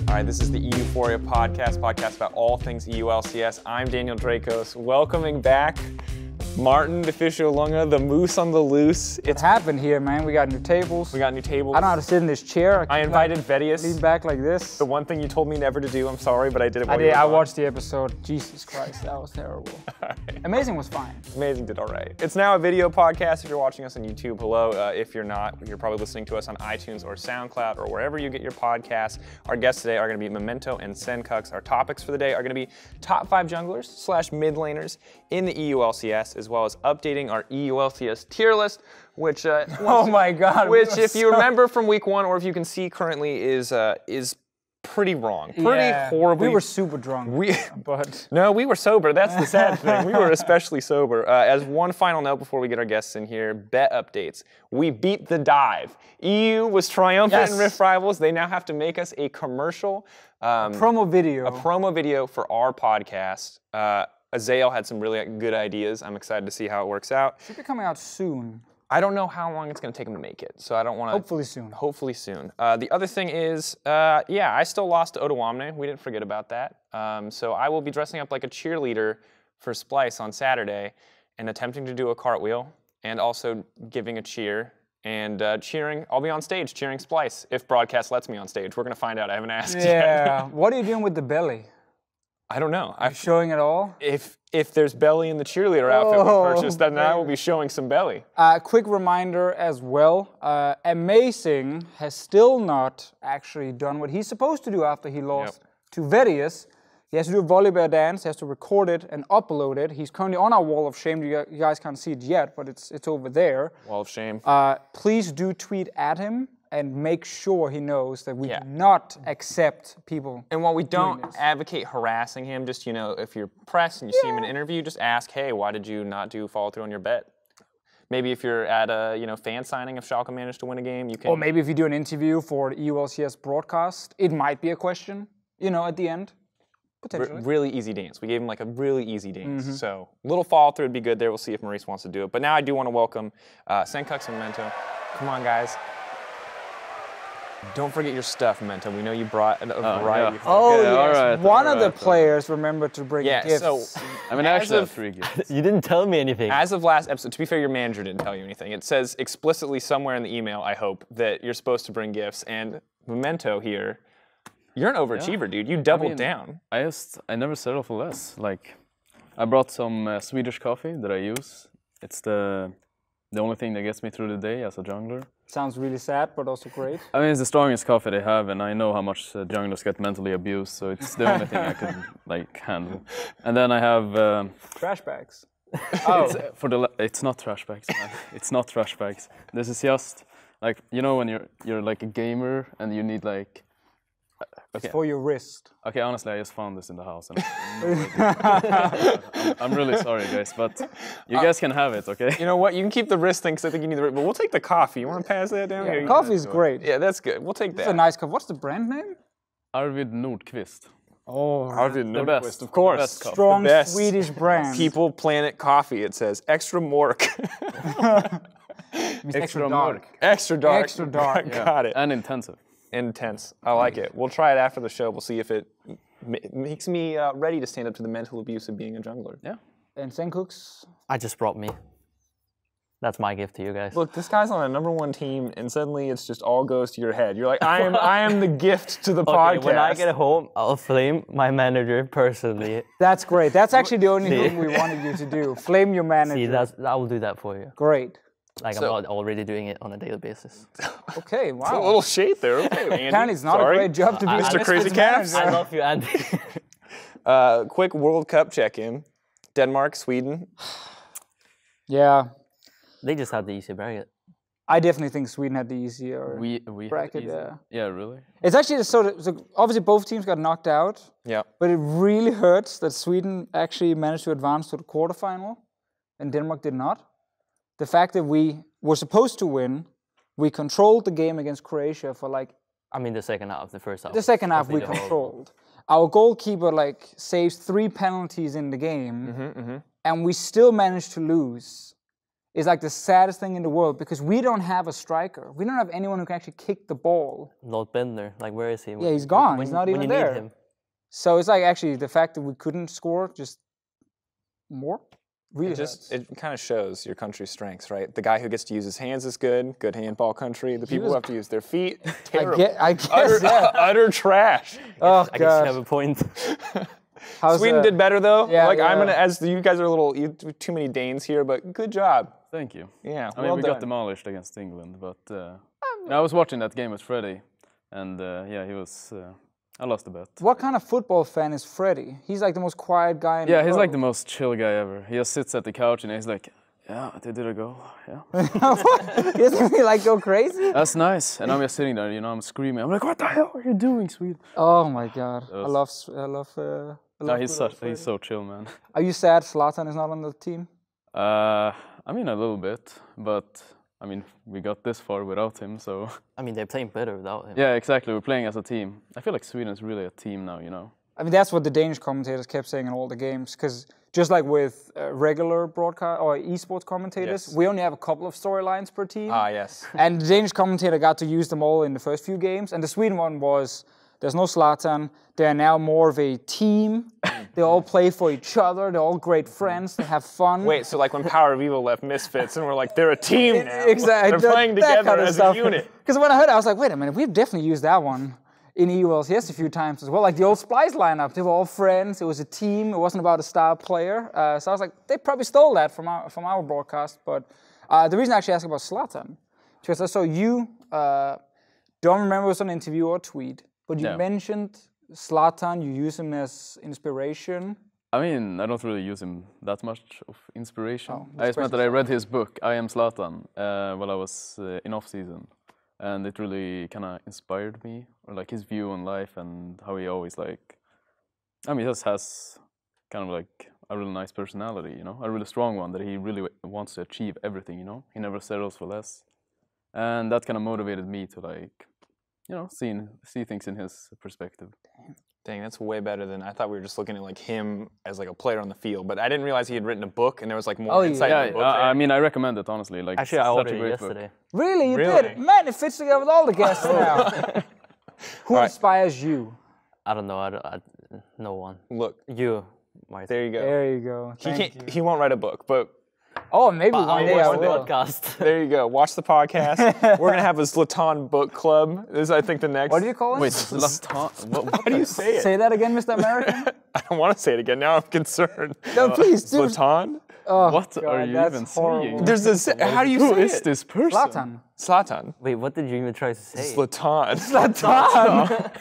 All right, this is the EUphoria podcast about all things EULCS. I'm Daniel Drakos, welcoming back Martin Deficio Lunga, the moose on the loose. It's happened here, man. We got new tables. We got new tables. I don't know how to sit in this chair. I invited Vedius. Lean back like this. The one thing you told me never to do. I'm sorry, but I did it while you were I gone. watched the episode. Jesus Christ, that was terrible. Right. Amazing was fine. Amazing did all right. It's now a video podcast if you're watching us on YouTube. Hello. If you're not, you're probably listening to us on iTunes or SoundCloud or wherever you get your podcasts. Our guests today are going to be Memento and Sencux. Our topics for the day are going to be top 5 junglers / mid laners in the EULCS, as well as updating our EULCS tier list, which oh my God, which if you remember from week 1, or if you can see currently, is pretty wrong, pretty horribly. We were super drunk. No, we were sober. That's the sad thing. We were especially sober. As one final note before we get our guests in here, bet updates. We beat the dive. EU was triumphant in Rift Rivals. They now have to make us a commercial, promo video. A promo video for our podcast. Azael had some really good ideas. I'm excited to see how it works out. Should be coming out soon. I don't know how long it's going to take him to make it, so I don't want to... Hopefully soon. Hopefully soon. The other thing is, I still lost to Ottawamne. We didn't forget about that. So I will be dressing up like a cheerleader for Splice on Saturday and attempting to do a cartwheel and also giving a cheer and cheering. I'll be on stage cheering Splice if broadcast lets me on stage. We're going to find out. I haven't asked yet. Yeah. What are you doing with the belly? I don't know. Are you showing it all? If there's belly in the cheerleader outfit we purchased, then I will be showing some belly. Quick reminder as well, Amazing has still not actually done what he's supposed to do after he lost to Vedius. He has to do a volleyball dance, he has to record it and upload it. He's currently on our wall of shame. You guys can't see it yet, but it's over there. Wall of shame. Please do tweet at him and make sure he knows that we do not accept people. And while we don't advocate harassing him, just, you know, if you're pressed and you see him in an interview, just ask, hey, why did you not do follow through on your bet? Maybe if you're at a fan signing, if Schalke managed to win a game, you can. Or maybe if you do an interview for the EULCS broadcast, it might be a question, at the end. Potentially. Really easy dance. We gave him like a really easy dance. So a little follow through would be good there. We'll see if Maurice wants to do it. But now I do want to welcome Sencux and Memento. Come on, guys. Don't forget your stuff, Memento. We know you brought a variety of things. Oh, yes. All right, one of the players remembered to bring gifts. So, I actually have 3 gifts. You didn't tell me anything. As of last episode, to be fair, your manager didn't tell you anything. It says explicitly somewhere in the email, I hope, that you're supposed to bring gifts. And Memento here, you're an overachiever, dude. You doubled down. I never settle for less. Like, I brought some Swedish coffee that I use. It's the only thing that gets me through the day as a jungler. Sounds really sad, but also great. I mean, it's the strongest coffee they have, and I know how much junglers get mentally abused, so it's the only thing I can handle. And then I have trash bags. It's not trash bags, man. It's not trash bags. This is just like, when you're like a gamer and you need like. It's for your wrist. Okay, honestly, I just found this in the house. And I'm really sorry, guys, but you guys can have it, okay? You know what? You can keep the wrist thing because I think you need the wrist, but we'll take the coffee. You want to pass that down? Yeah, coffee is great. Yeah, that's good. We'll take that. It's a nice cup. What's the brand name? Arvid Nordqvist. Oh, Arvid Nordqvist, best. of course. Best cup. Strong Swedish brand. People Planet Coffee, it says. Extra Mork. Extra dark. Extra dark. Extra dark. Got it. And intensive. Intense. I like it. We'll try it after the show. We'll see if it makes me ready to stand up to the mental abuse of being a jungler. Yeah. And Sencux? I just brought me. That's my gift to you guys. Look, this guy's on a #1 team, and suddenly it's just all goes to your head. You're like, I am the gift to the podcast. When I get home, I'll flame my manager personally. That's great. That's actually the only thing we wanted you to do. Flame your manager. See, I will do that for you. Great. Like, I'm already doing it on a daily basis. Okay, wow. It's a little shade there. Okay, Andy. Apparently it's not a great job to be Mr. Crazy Caps. I love you, Andy. Quick World Cup check-in. Denmark, Sweden. Yeah. They just had the easy bracket. I definitely think Sweden had the easier we bracket. Yeah, really? It's actually so obviously both teams got knocked out. Yeah. But it really hurts that Sweden actually managed to advance to the quarterfinal and Denmark did not. The fact that we were supposed to win, we controlled the game against Croatia for the second half, the first half. The second half we controlled. Our goalkeeper saves 3 penalties in the game, and we still managed to lose. is like the saddest thing in the world because we don't have a striker. We don't have anyone who can actually kick the ball. Not Bender. Like, where is he? Yeah, he's gone. When, he's not when even you there. Need him. So it's like actually the fact that we couldn't score just more. Really it kind of shows your country's strengths, right? The guy who gets to use his hands is good handball country. The people who have to use their feet, terrible. I guess, utter trash. Oh, I guess you have a point. Sweden did better though. Yeah, like yeah. I'm gonna, as you guys are too many Danes here, but good job. Thank you. Yeah, I mean, we got demolished against England, but I was watching that game with Freddie, and yeah, he was. I lost a bet. What kind of football fan is Freddie? He's like the most quiet guy in the world. Yeah, he's like the most chill guy ever. He just sits at the couch and he's like, yeah, they did a goal. Yeah. He doesn't he like go crazy? That's nice. And I'm just sitting there, I'm screaming. I'm like, what the hell are you doing, Sweden? Oh my God, I love. No, he's so chill, man. Are you sad Zlatan is not on the team? I mean, a little bit, but I mean, we got this far without him, so. I mean, they're playing better without him. Yeah, exactly. We're playing as a team. I feel like Sweden is really a team now, I mean, that's what the Danish commentators kept saying in all the games, because just like with regular broadcast or esports commentators, we only have a couple of storylines per team. Ah, yes. And the Danish commentator got to use them all in the first few games, and the Sweden one was, there's no Zlatan, they're now more of a team, they all play for each other, they're all great friends, they have fun. Wait, so like when Power of Evil left Misfits and we're like, they're a team now. Exactly. They're playing together as a unit. Because when I heard it, I was like, wait a minute, we've definitely used that one in EULCS a few times as well. Like the old Splice lineup, they were all friends, it was a team, it wasn't about a star player. So I was like, they probably stole that from our broadcast. But the reason I actually asked about Zlatan, because I saw you, don't remember it was an interview or tweet, but you mentioned Zlatan, you use him as inspiration. I mean, I don't really use him that much of inspiration. Oh, I just meant that I read his book, I Am Zlatan, while I was in off-season. And it really kind of inspired me, or like his view on life and how he always like, I mean, he just has kind of like a really nice personality, a really strong one that he really wants to achieve everything, He never settles for less. And that kind of motivated me to like, see things in his perspective. Dang, that's way better than I thought. We were just looking at like him as like a player on the field, but I didn't realize he had written a book and there was like more insight in the book. I mean, I recommend it honestly. Like, actually, I ordered it yesterday. Really, you did? Man, it fits together with all the guests now. Who inspires you? I don't know. No one. Look, you, Martin. there you go. There you go. He won't write a book, but oh, maybe one day I will. Podcast. there you go. Watch the podcast. We're gonna have a Zlatan book club. This is, I think, the next. What do you call it? Wait, Zlatan? How do you say it? Say that again, Mr. American. I don't want to say it again. Now I'm concerned. No, please do. Zlatan? Oh, What God, are you that's even horrible. saying? There's this. How do you Who say is it? this person? Zlatan. Zlatan. Wait, what did you even try to say? Zlatan. Zlatan.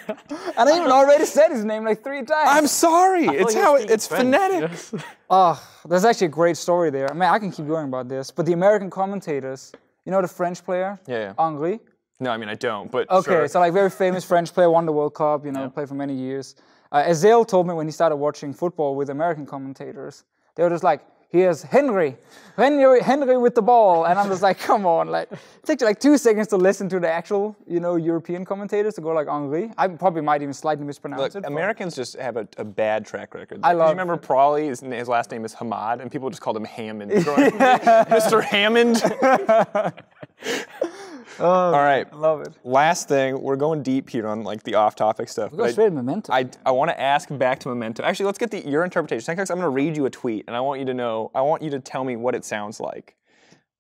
And I even already said his name like 3 times. I'm sorry. It's you how were it's speaking phonetic. Yes. Oh, there's actually a great story there. I mean, I can keep going about this, but the American commentators, the French player, Yeah. Henry. No, I mean I don't. But Okay, sure. so like very famous French player, won the World Cup, played for many years. Azale told me when he started watching football with American commentators, they were just like, here's Henry with the ball. And I'm just like, come on, like, it takes you like 2 seconds to listen to the actual, European commentators to go like Henry. I probably might even slightly mispronounce Look, it. Americans just have a bad track record. I love you remember Prawley? His last name is Hamad, and people just called him Hammond. Mr. Hammond. All right. I love it. Last thing, we're going deep here on like the off-topic stuff. Go straight to Memento. I want to ask back to Memento. Actually, let's get your interpretation. Sencux, I'm going to read you a tweet, and I want you to tell me what it sounds like.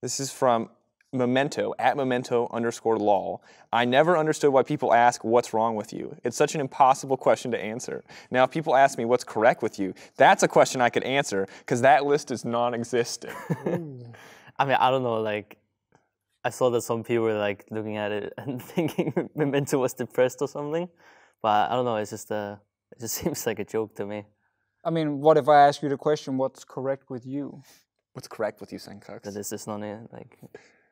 This is from Memento, @Memento_lol. I never understood why people ask, what's wrong with you? It's such an impossible question to answer. Now, if people ask me what's correct with you, that's a question I could answer, because that list is non-existent. I mean, I don't know, like, I saw that some people were like looking at it and thinking Memento was depressed or something. But I don't know, it just seems like a joke to me. I mean, what if I ask you the question, what's correct with you? What's correct with you, Sencux? That is not like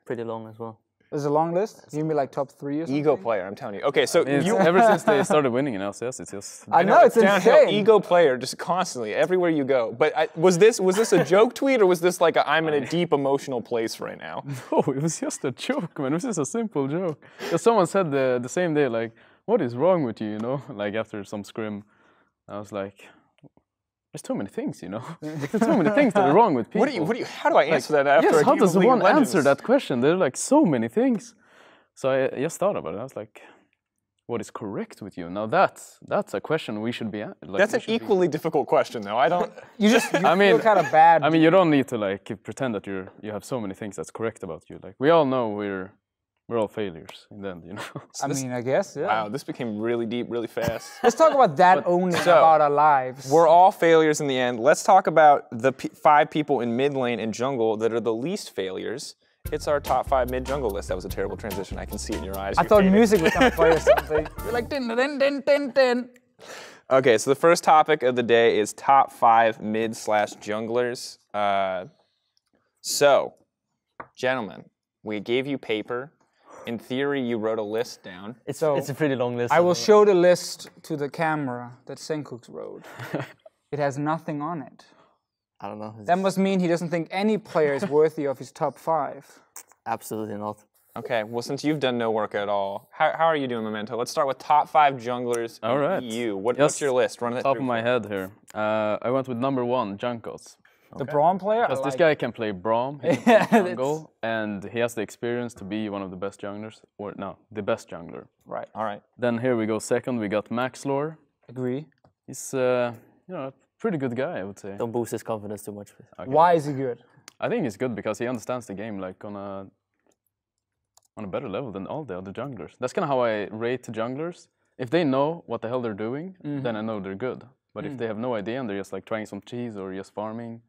pretty long as well. There's a long list? You mean like top 3 or something? Ego player, I'm telling you. Okay, so Ever since they started winning in LCS, it's just... I know, it's downhill. insane. Ego player, just constantly, everywhere you go. But was this a joke tweet, or was this like I'm in a deep emotional place right now? No, it was just a joke, man. It was just a simple joke. Because someone said the same day, like, what is wrong with you, Like after some scrim. I was like, there's too many things, you know. There's too many things that are wrong with people. How do I answer that after? Yes, a how game of does League of one answer Legends? that question? There are like so many things. So I just thought about it. I was like, what is correct with you? Now that's a question we should be like. That's an equally difficult question, though. I don't. You feel kind of bad. I mean, you don't need to like pretend that you have so many things that's correct about you. Like we all know we're all failures in the end, you know. I mean, I guess, yeah. Wow, this became really deep, really fast. Let's talk about that only, about our lives. We're all failures in the end. Let's talk about the 5 people in mid lane and jungle that are the least failures. It's our top 5 mid jungle list. That was a terrible transition. I can see it in your eyes. I thought music was gonna play or something. You're like, din, din, din, din, din. Okay, so the first topic of the day is top 5 mid/junglers. So, gentlemen, we gave you paper. In theory, you wrote a list down. It's a pretty long list. I will show the list to the camera that Sencux wrote. It has nothing on it. I don't know. That must mean he doesn't think any player is worthy of his top 5. Absolutely not. Okay, well, since you've done no work at all, how are you doing, Memento? Let's start with top 5 junglers All right. in EU. What's your list? Run it Top through. of my head here. I went with number 1, Drakos. The Braum player? Because this guy can play Braum, he can play jungle, and he has the experience to be one of the best junglers, or no, the best jungler. Right. All right. Then here we go second, we got Maxlor. Agree. He's a pretty good guy, I would say. Don't boost his confidence too much. Okay. Why is he good? I think he's good because he understands the game like on a better level than all the other junglers. That's kind of how I rate junglers. If they know what the hell they're doing, then I know they're good. But if they have no idea and they're just like trying some cheese or just farming,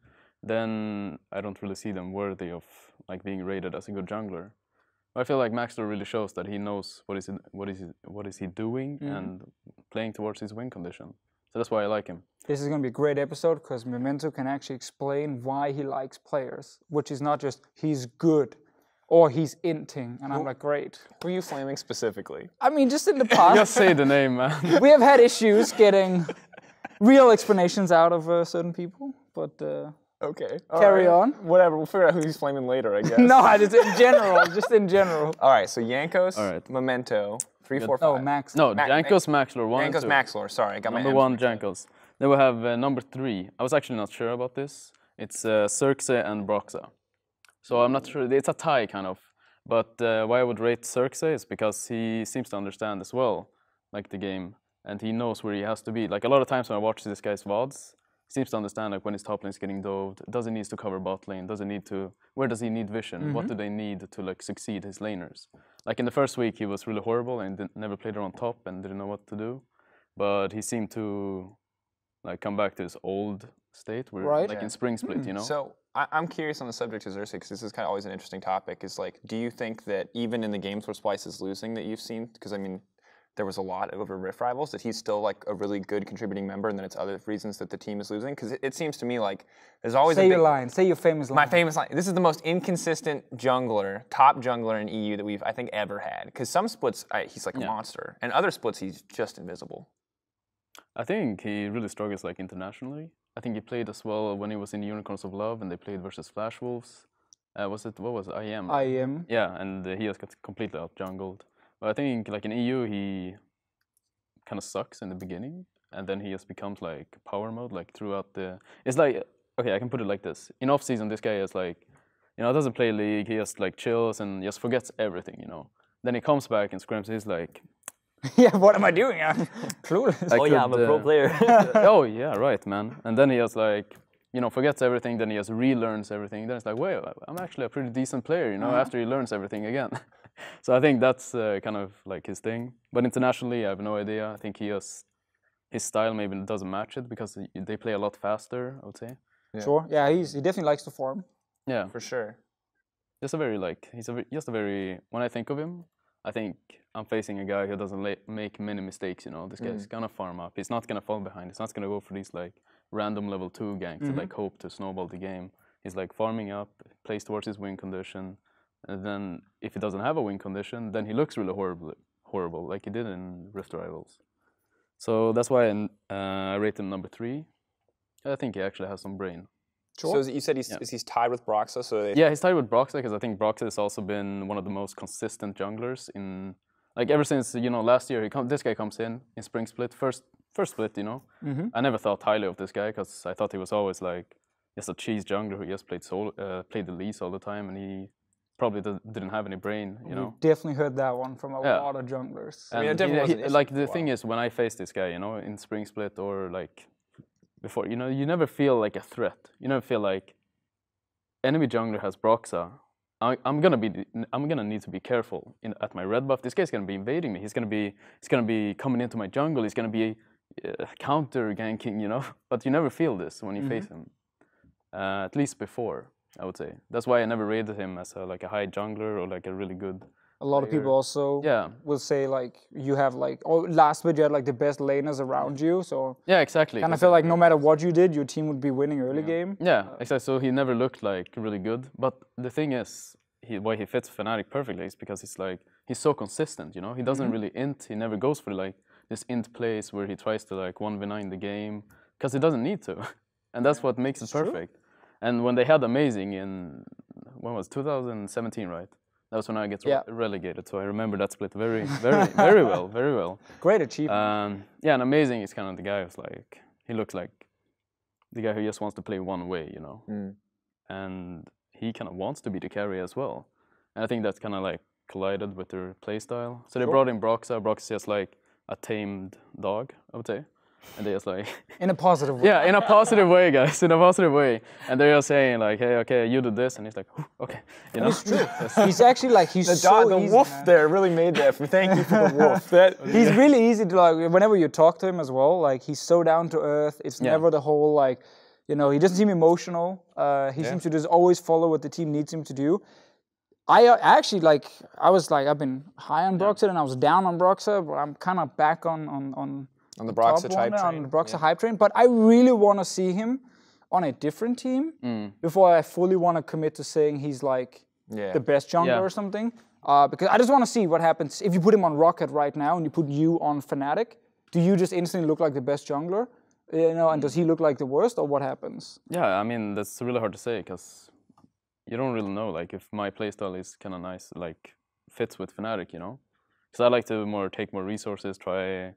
then I don't really see them worthy of like being rated as a good jungler. I feel like Maxlor really shows that he knows what is he doing and playing towards his win condition. So that's why I like him. This is going to be a great episode because Memento can actually explain why he likes players, which is not just he's good or he's inting, and I'm like, great. Who are you flaming specifically? I mean, just in the past, Just say the name, man. we have had issues getting real explanations out of certain people, but Okay. carry on. Whatever, we'll figure out who he's flaming later, I guess. No, just in general, just in general. All right, so Jankos, All right. Memento, 3, 4, 5. Oh, Max. No, Jankos, Maxlor, 1 and Jankos, 2. Maxlor, sorry, I got Number my 1, Jankos. Then we have number 3. I was actually not sure about this. It's Xerxe and Broxa. So I'm not sure. It's a tie, kind of. But why I would rate Xerxe is because he seems to understand as well, like the game, and he knows where he has to be. Like a lot of times when I watch this guy's VODs, he seems to understand like when his top lane is getting doved, does he need to cover bot lane, does he need to, where does he need vision, what do they need to like succeed his laners. Like in the first week he was really horrible and never played around top and didn't know what to do, but he seemed to like come back to his old state where like in spring split, you know. So I'm curious on the subject of Xerxe because this is kind of always an interesting topic. Is like, do you think that even in the games where Splice is losing that you've seen, because I mean, there was a lot over Rift Rivals, that he's still like a really good contributing member, and then it's other reasons that the team is losing? Because it seems to me like there's always Say your line. Say your famous line. My famous line. This is the most inconsistent jungler, top jungler in EU that we've, I think, ever had. Because some splits, he's like a monster, and other splits, he's just invisible. I think he really struggles like internationally. I think he played as well when he was in Unicorns of Love and they played versus Flash Wolves. What was it, IM? IM. Yeah, and he has got completely out jungled. But I think like in EU he kind of sucks in the beginning, and then he just becomes like power mode like throughout the. It's like, okay, I can put it like this: in off season, this guy is like, doesn't play League. He just like chills and just forgets everything, Then he comes back and scrims. He's like, yeah, what am I doing? I'm clueless. I'm a pro player. Oh yeah, right, man. And then he just like, forgets everything. Then he just relearns everything. Then it's like, wait, I'm actually a pretty decent player, after he learns everything again. So I think that's kind of like his thing. But internationally, I have no idea. I think his style maybe doesn't match it because they play a lot faster, I would say. Yeah. Sure. Yeah, he definitely likes to farm. Yeah, for sure. Just a very just a very. When I think of him, I think I'm facing a guy who doesn't make many mistakes. This guy's gonna farm up. He's not gonna fall behind. He's not gonna go for these like random level 2 ganks that like hope to snowball the game. He's like farming up, plays towards his win condition. And then if he doesn't have a win condition, then he looks really horrible, like he did in Rift Rivals. So that's why I rate him number 3. I think he actually has some brain. Sure. So you said he's tied with Broxa? Yeah, he's tied with Broxa because I think Broxa has also been one of the most consistent junglers in, like ever since, last year, this guy comes in spring split, first first split, you know. I never thought highly of this guy because I thought he was always like just a cheese jungler who just played the leads all the time, and he probably didn't have any brain, you know. Definitely heard that one from a lot of junglers. I mean, it definitely wasn't like the thing is, when I face this guy, you know, in spring split or like before, you know, you never feel like a threat. You never feel like enemy jungler has Broxa. I'm gonna need to be careful at my red buff. This guy's gonna be invading me. He's gonna be coming into my jungle. He's gonna be counter ganking, you know. But you never feel this when you face him. At least before, I would say. That's why I never rated him as like a high jungler or like a really good. A lot of people also will say like you have like last bit you had like the best laners around you, so yeah, exactly. Kind of feel like no matter what you did, your team would be winning early game. Yeah, exactly. So he never looked like really good. But the thing is, why he fits Fnatic perfectly is because he's so consistent. You know, he doesn't really int. He never goes for like this int plays where he tries to like 1v9 the game because he doesn't need to, and that's what makes it perfect. True. And when they had Amazing in when was 2017, right? That was when I get relegated, so I remember that split very well. Great achievement. Yeah, and Amazing is kind of the guy who's like, he looks like the guy who just wants to play one way, you know. And he kind of wants to be the carry as well. And I think that's kind of like collided with their playstyle. So they brought in Broxa. Broxa's just like a tamed dog, I would say. And they just like... in a positive way. Yeah, in a positive way, guys, in a positive way. And they're just saying like, hey, okay, you do this. And he's like, okay, you know. It's true. He's actually like, he's so the easy, wolf man. there really made that. Thank you for the wolf. He's really easy to like, whenever you talk to him as well, like he's so down to earth. It's never the whole like, you know, he doesn't seem emotional. He seems to just always follow what the team needs him to do. I actually like, I've been high on Broxa and I was down on Broxa, but I'm kind of back on the Broxa hype train. On the Broxa hype train, but I really want to see him on a different team before I fully want to commit to saying he's like the best jungler or something. Because I just want to see what happens if you put him on Rocket right now and you put you on Fnatic. Do you just instantly look like the best jungler? You know, and does he look like the worst, or what happens? Yeah, I mean that's really hard to say because you don't really know. Like if my playstyle is kind of nice, like fits with Fnatic, you know. Because I like to take more resources, try.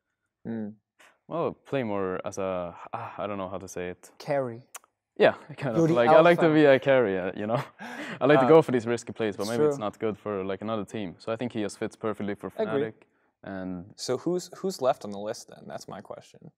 Well, play more as a, I don't know how to say it. Carry. Yeah, kind of. Like, I like to be a carry, you know. I like to go for these risky plays, but maybe it's not good for like another team. So I think he just fits perfectly for Fnatic. And so who's left on the list then? That's my question.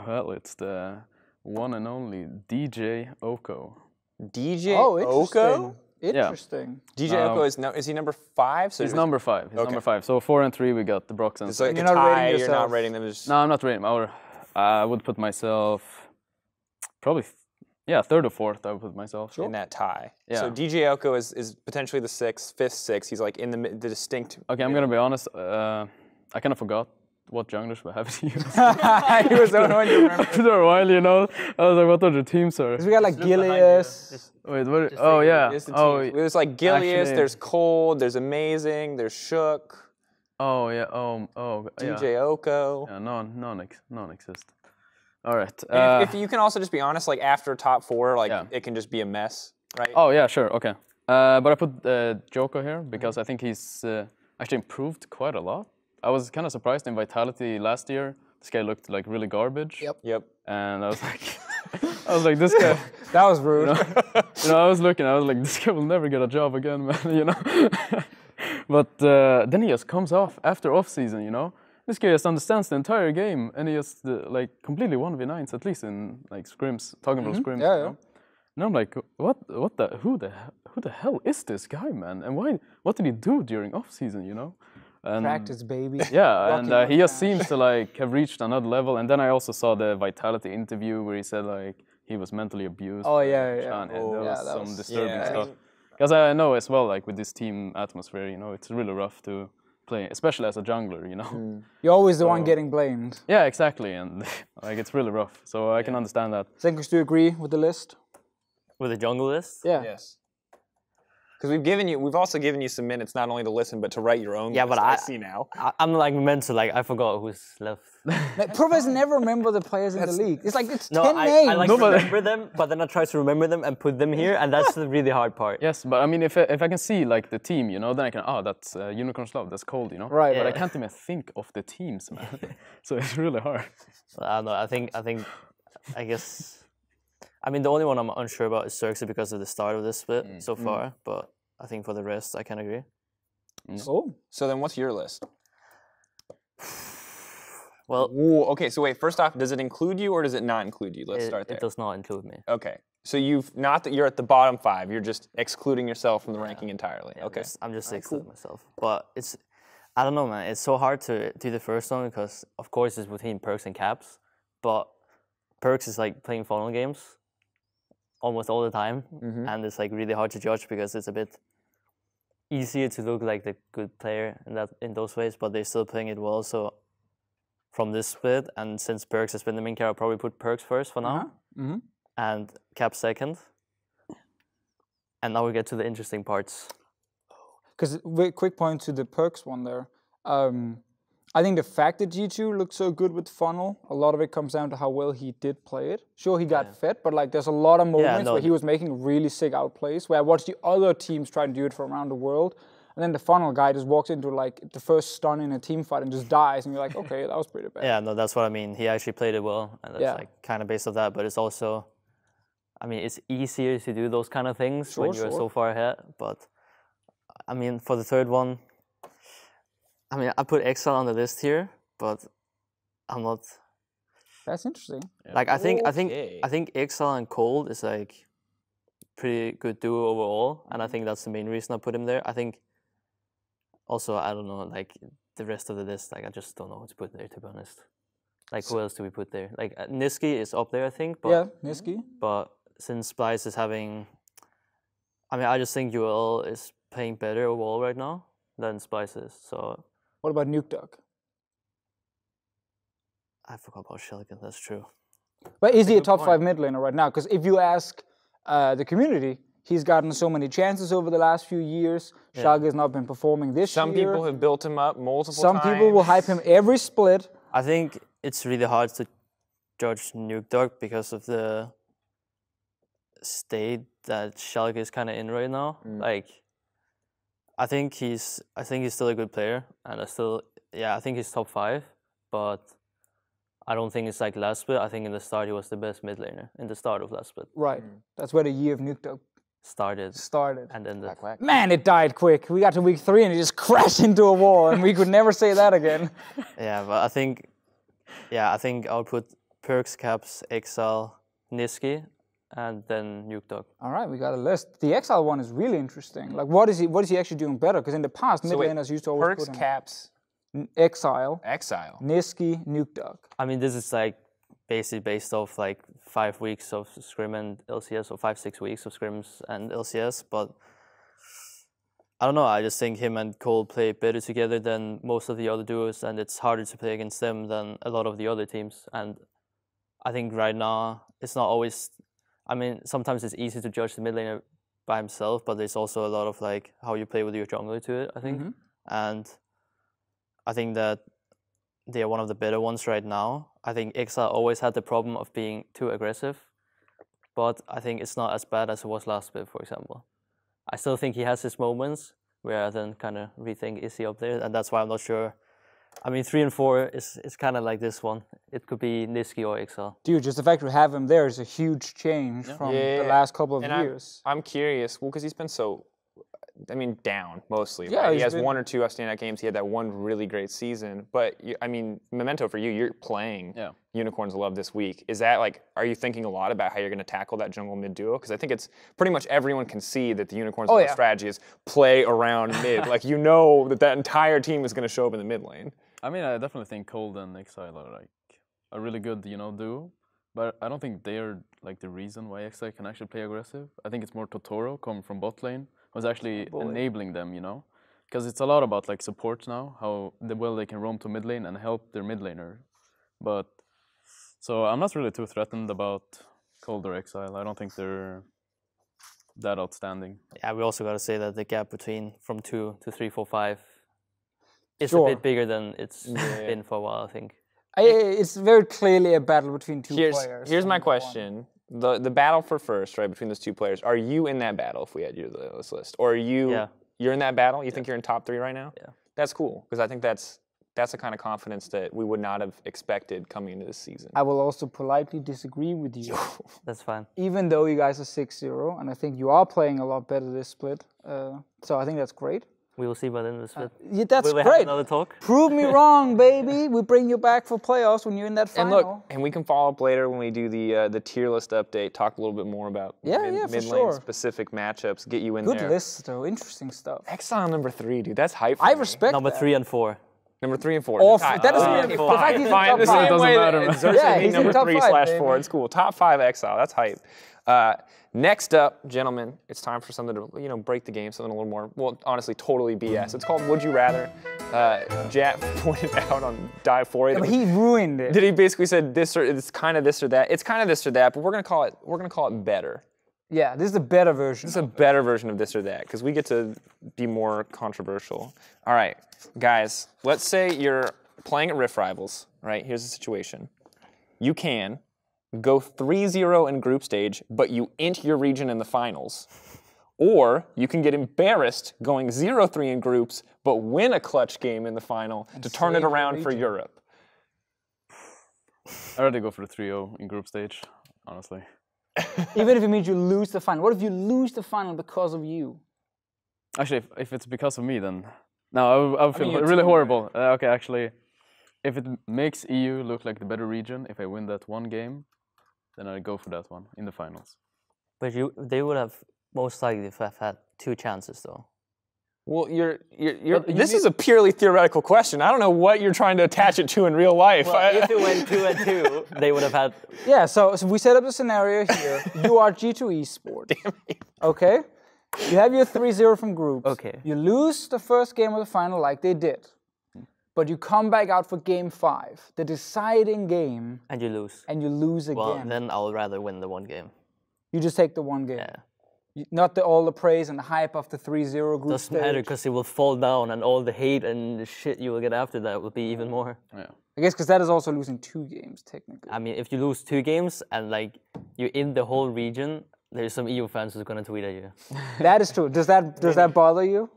Well, it's the one and only DJ Oko. DJ Oko? Interesting. DJ Oko is he number 5? So he's number 5. He's number 5. So 4 and 3 we got the Brox and so like a tie, you're not rating them as... No, I'm not rating them. I would put myself probably 3rd or 4th. I would put myself in that tie. Yeah. So DJ Oko is potentially the 6th, 5th, 6th. He's like in the distinct. Okay, I'm gonna be honest. I kind of forgot what junglers we have to use. He was the only one you remember. After a while, you know, I was like, what other teams are? We got like Gilius. Wait, what? Oh yeah. There's like Gilius. There's Cold. There's Amazing. There's Shook. Oh yeah. DJ Oko. Yeah, non-exist. All right. If you can also just be honest, like after top 4, like it can just be a mess, right? Oh yeah, sure, okay. But I put Joko here because I think he's actually improved quite a lot. I was kind of surprised in Vitality last year. This guy looked like really garbage. Yep. And I was like, this guy. That was rude. You know, I was like, this guy will never get a job again, man. You know. But then he just comes off after off season. You know, this guy just understands the entire game, and he just like completely 1v9s at least in like scrims, talking about scrims. Yeah, you know? And I'm like, who the hell is this guy, man? And what did he do during off season? You know. And practice, baby. Yeah, and he just seems to like have reached another level. And then I also saw the Vitality interview where he said like he was mentally abused. Oh yeah. And there was some disturbing stuff. Because I know as well, like with this team atmosphere, you know, it's really rough to play, especially as a jungler, you know. You're always the one getting blamed. Yeah, exactly, and like it's really rough. So I can understand that. Sencux, do you agree with the list? With the jungle list? Yeah. Yes. Because we've also given you some minutes not only to listen but to write your own. Yeah, list, but I see now. I'm like meant to I forgot who's left. Provers never remember the players in the league. It's like it's 10 I names. like remember them, but then I try to remember them and put them here, and that's the really hard part. Yes, but I mean, if I can see like the team, you know, then I can that's Unicorn's Love, that's cold, you know. Right. But I Yeah. can't even think of the teams, man. So it's really hard. I don't know. I guess. I mean, the only one I'm unsure about is Xerxes because of the start of this split so far. But I think for the rest, I can agree. Oh. So then, what's your list? Well, Ooh, okay. So wait. First off, does it include you or does it not include you? Let's start there. it does not include me. Okay. So you've not that you're at the bottom 5. You're just excluding yourself from the ranking entirely. Yeah, okay. I'm just excluding myself. But I don't know, man. It's so hard to do the first one because, of course, it's between Perks and Caps. But Perks is like playing funnel games almost all the time. And it's like really hard to judge because it's a bit easier to look like the good player in those ways, but they're still playing it well. So from this split, and since Perks has been the main character, I'll probably put Perks first for now. And Cap second. And now we get to the interesting parts. Because quick point to the Perks one there. I think the fact that G2 looks so good with funnel, a lot of it comes down to how well he did play it. Sure, he got fed, but like there's a lot of moments where he was making really sick outplays, where I watched the other teams try to do it from around the world. And then the funnel guy just walks into like the first stun in a team fight and just dies. And you're like, okay, that was pretty bad. Yeah, no, that's what I mean. He actually played it well. And that's like kind of based on that. But it's also, I mean, it's easier to do those kind of things when you're so far ahead. But I mean, for the third one, I mean, I put Exile on the list here, but I'm not. That's interesting. Like I think Exile and Cold is like pretty good duo overall, and I think that's the main reason I put him there. I think also I don't know, like the rest of the list, like I just don't know what to put there, to be honest. Like who else do we put there? Like Niski is up there, I think. But, yeah, Niski. But since Splice is having, I mean, I just think UL is playing better overall right now than Splice is. So. What about Nuke Duck? I forgot about Sheligan, that's true. But is he a top 5 mid laner right now? Because if you ask the community, he's gotten so many chances over the last few years. Schalke has not been performing this year. Some people have built him up multiple times. Some people will hype him every split. I think it's really hard to judge Nuke Duck because of the state that Schalke is kind of in right now. Like, I think he's still a good player, and I think he's top 5, but I don't think it's like last split. I think in the start he was the best mid laner in the start of last split. Right. That's where the year of Nuke Duck started. And then man, it died quick. We got to week 3 and it just crashed into a wall, and we could never say that again. Yeah, but I think I'll put Perks, Caps, Exile, Niski, and then Nuke Duck. All right, we got a list. The Exile one is really interesting. Like, what is he actually doing better? Because in the past, mid laners used to always Perks, put him. Caps, Exile, Niski, Nuke Duck. I mean, this is like basically based off like 5 weeks of scrim and LCS, or 5-6 weeks of scrims and LCS. But I don't know. I just think him and Cole play better together than most of the other duos, and it's harder to play against them than a lot of the other teams. And I think right now it's not always. I mean, sometimes it's easy to judge the mid laner by himself, but there's also a lot of like how you play with your jungler to it, I think. And I think that they are one of the better ones right now. I think Exile always had the problem of being too aggressive, but I think it's not as bad as it was last split, for example. I still think he has his moments where I then kind of rethink, is he up there? And that's why I'm not sure. I mean, 3 and 4 is kind of like this one. It could be Niski or Exile. Dude, just the fact we have him there is a huge change from the last couple of years. I'm curious, well, because he's been so, I mean, down mostly. Yeah, right? He has 1 or 2 standout games. He had that one really great season. But, I mean, Memento for you, you're playing Unicorns Love this week. Is that like, are you thinking a lot about how you're going to tackle that jungle mid duo? Because I think it's pretty much everyone can see that the Unicorns Love strategy is play around mid. Like, you know that entire team is going to show up in the mid lane. I mean, I definitely think Cold and Exile are like a really good, duo. But I don't think they're like the reason why Exile can actually play aggressive. I think it's more Totoro coming from bot lane was actually enabling them, because it's a lot about like support now, how well they can roam to mid lane and help their mid laner. But so I'm not really too threatened about Cold or Exile. I don't think they're that outstanding. Yeah, we also got to say that the gap from 2 to 3, 4, 5 is Sure. a bit bigger than it's been for a while, I think. It's very clearly a battle between two players. Here's my question. The battle for first, right, between those two players, are you in that battle if we add you to this list? Or are you're in that battle? You think you're in top 3 right now? Yeah. That's cool, because I think that's the kind of confidence that we would not have expected coming into this season. I will also politely disagree with you. That's fine. Even though you guys are 6-0, and I think you are playing a lot better this split. So I think that's great. We will see by the end of the split. Yeah, that's Will we great. have another talk? Prove me wrong, baby. We bring you back for playoffs when you're in that final. And look, and we can follow up later when we do the tier list update, talk a little bit more about mid-lane specific matchups, get you in there. Good list, though. Interesting stuff. Exile number 3, dude. That's hype for I me. respect Number that. 3 and 4. Number 3 and 4. That doesn't mean fine. fine. He's in top The 5. same way matter, that man. Xerxes Yeah, being he's in number top 5, 3/4. baby. It's cool. Top 5 Exile. That's hype. Next up, gentlemen, it's time for something to break the game, something a little more, well, honestly, totally BS. It's called Would You Rather. Jack pointed out on EUphoria. But he ruined it. Did he basically said this or it's kind of this or that? It's kind of this or that, but we're gonna call it better. Yeah, this is the better version. This is a better version of this or that because we get to be more controversial. All right, guys, let's say you're playing at Rift Rivals, right? Here's the situation. You can go 3-0 in group stage, but you int your region in the finals. Or you can get embarrassed going 0-3 in groups, but win a clutch game in the final to turn it around for Europe. I'd rather go for the 3-0 in group stage, honestly. Even if it means you lose the final. What if you lose the final because of you? Actually, if it's because of me, then no, I would feel really horrible. Okay, actually, if it makes EU look like the better region, if I win that one game, then I'd go for that one in the finals. But they would have most likely have had 2 chances, though. Well, this is a purely theoretical question. I don't know what you're trying to attach it to in real life. Well, if it went 2 and 2, they would have had. Yeah, so we set up the scenario here. You are G2 Esports. Okay? You have your 3-0 from groups. Okay. You lose the first game of the final like they did. But you come back out for game 5, the deciding game. And you lose. And you lose again. Well, then I would rather win the one game. You just take the one game. Yeah. Not all the praise and the hype of the 3-0 group Doesn't matter because it will fall down and all the hate and the shit you will get after that will be even more. Yeah. I guess because that is also losing 2 games, technically. I mean, if you lose 2 games and like you're in the whole region, there's some EU fans who's gonna tweet at you. That is true. Does that bother you?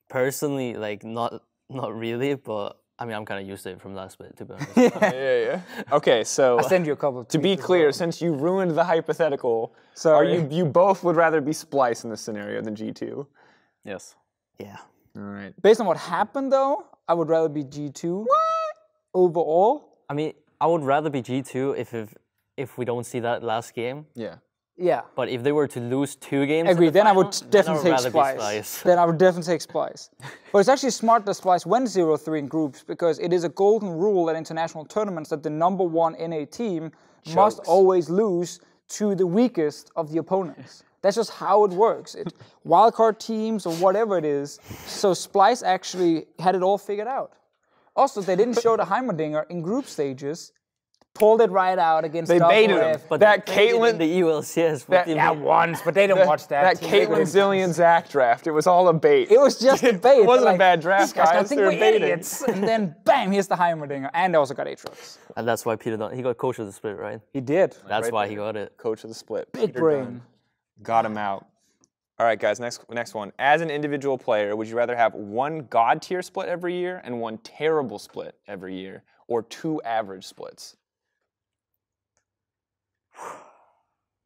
Personally, like not really, but I mean, I'm kind of used to it from last split, to be honest. Yeah. Okay, so I'll send you a couple of to be tweets clear, as well. since you ruined the hypothetical, Sorry. you both would rather be Splice in this scenario than G2? Yes. Yeah. All right. Based on what happened, though, I would rather be G2. What? Overall? I mean, I would rather be G2 if we don't see that last game. Yeah. Yeah. But if they were to lose 2 games, Agree. in the Then I final, would definitely take rather be Splice. Then I would definitely take Splice. But it's actually smart that Splice went 0-3 in groups because it is a golden rule at international tournaments that the number 1 NA team must always lose to the weakest of the opponents. That's just how it works. Wildcard teams or whatever it is. So Splice actually had it all figured out. Also, they didn't show the Heimerdinger in group stages. Pulled it right out against They baited WF. him. But that they played it Caitlyn, in the ULCS. Once, but they didn't watch that. that Caitlyn Zillion Zach draft, it was all a bait. It was just a bait. It wasn't like, a bad draft, these guys. I guys. think They were we're baiting. idiots. And then, bam, here's the Heimerdinger. And they also got Aatrox. And that's why Peter he got coach of the split, right? He did. That's why he got it. Coach of the split. Big Peter brain. Dunn. Got him out. All right, guys, next one. As an individual player, would you rather have 1 God tier split every year and 1 terrible split every year, or 2 average splits?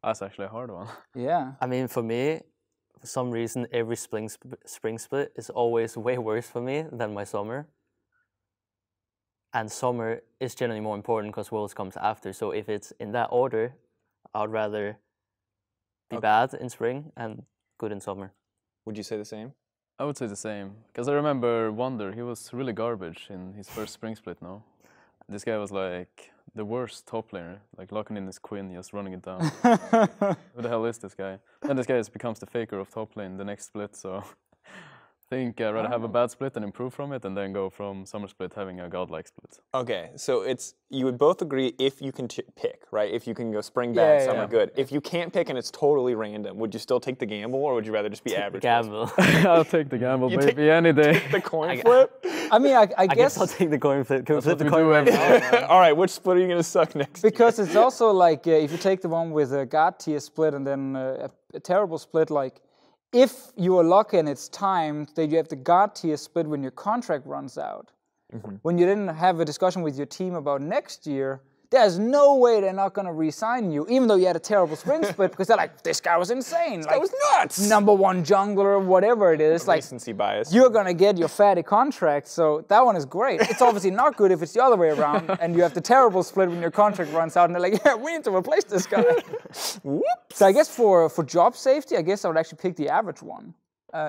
That's actually a hard one. Yeah. I mean, for me, for some reason, every spring split is always way worse for me than my summer. And summer is generally more important because Worlds comes after. So if it's in that order, I'd rather be bad in spring and good in summer. Would you say the same? I would say the same. Because I remember Wonder, he was really garbage in his first spring split, no? This guy was like the worst top laner, like locking in his Queen, just running it down. Who the hell is this guy? And this guy becomes the faker of top lane the next split, so think I'd rather have a bad split and improve from it, and then go from summer split having a godlike split. Okay, so you would both agree if you can pick, right? If you can go spring bad, summer good. If you can't pick and it's totally random, would you still take the gamble, or would you rather just be average? Gamble. I'll take the gamble, baby, any day. The coin flip? I mean, I guess I'll take the coin flip. Can we flip the we coin do right now? All right, which split are you going to suck next? because it's also like if you take the one with a God tier split and then a terrible split, like if you are lucky and it's timed, that you have the God tier split when your contract runs out. When you didn't have a discussion with your team about next year, there's no way they're not going to re-sign you, even though you had a terrible spring split, because they're like, this guy was insane. That was nuts! #1 jungler, whatever it is. Like, Recency bias. you're going to get your fatty contract, so that one is great. It's obviously not good if it's the other way around, and you have the terrible split when your contract runs out, and they're like, yeah, we need to replace this guy. So I guess for job safety, I guess I would actually pick the average one.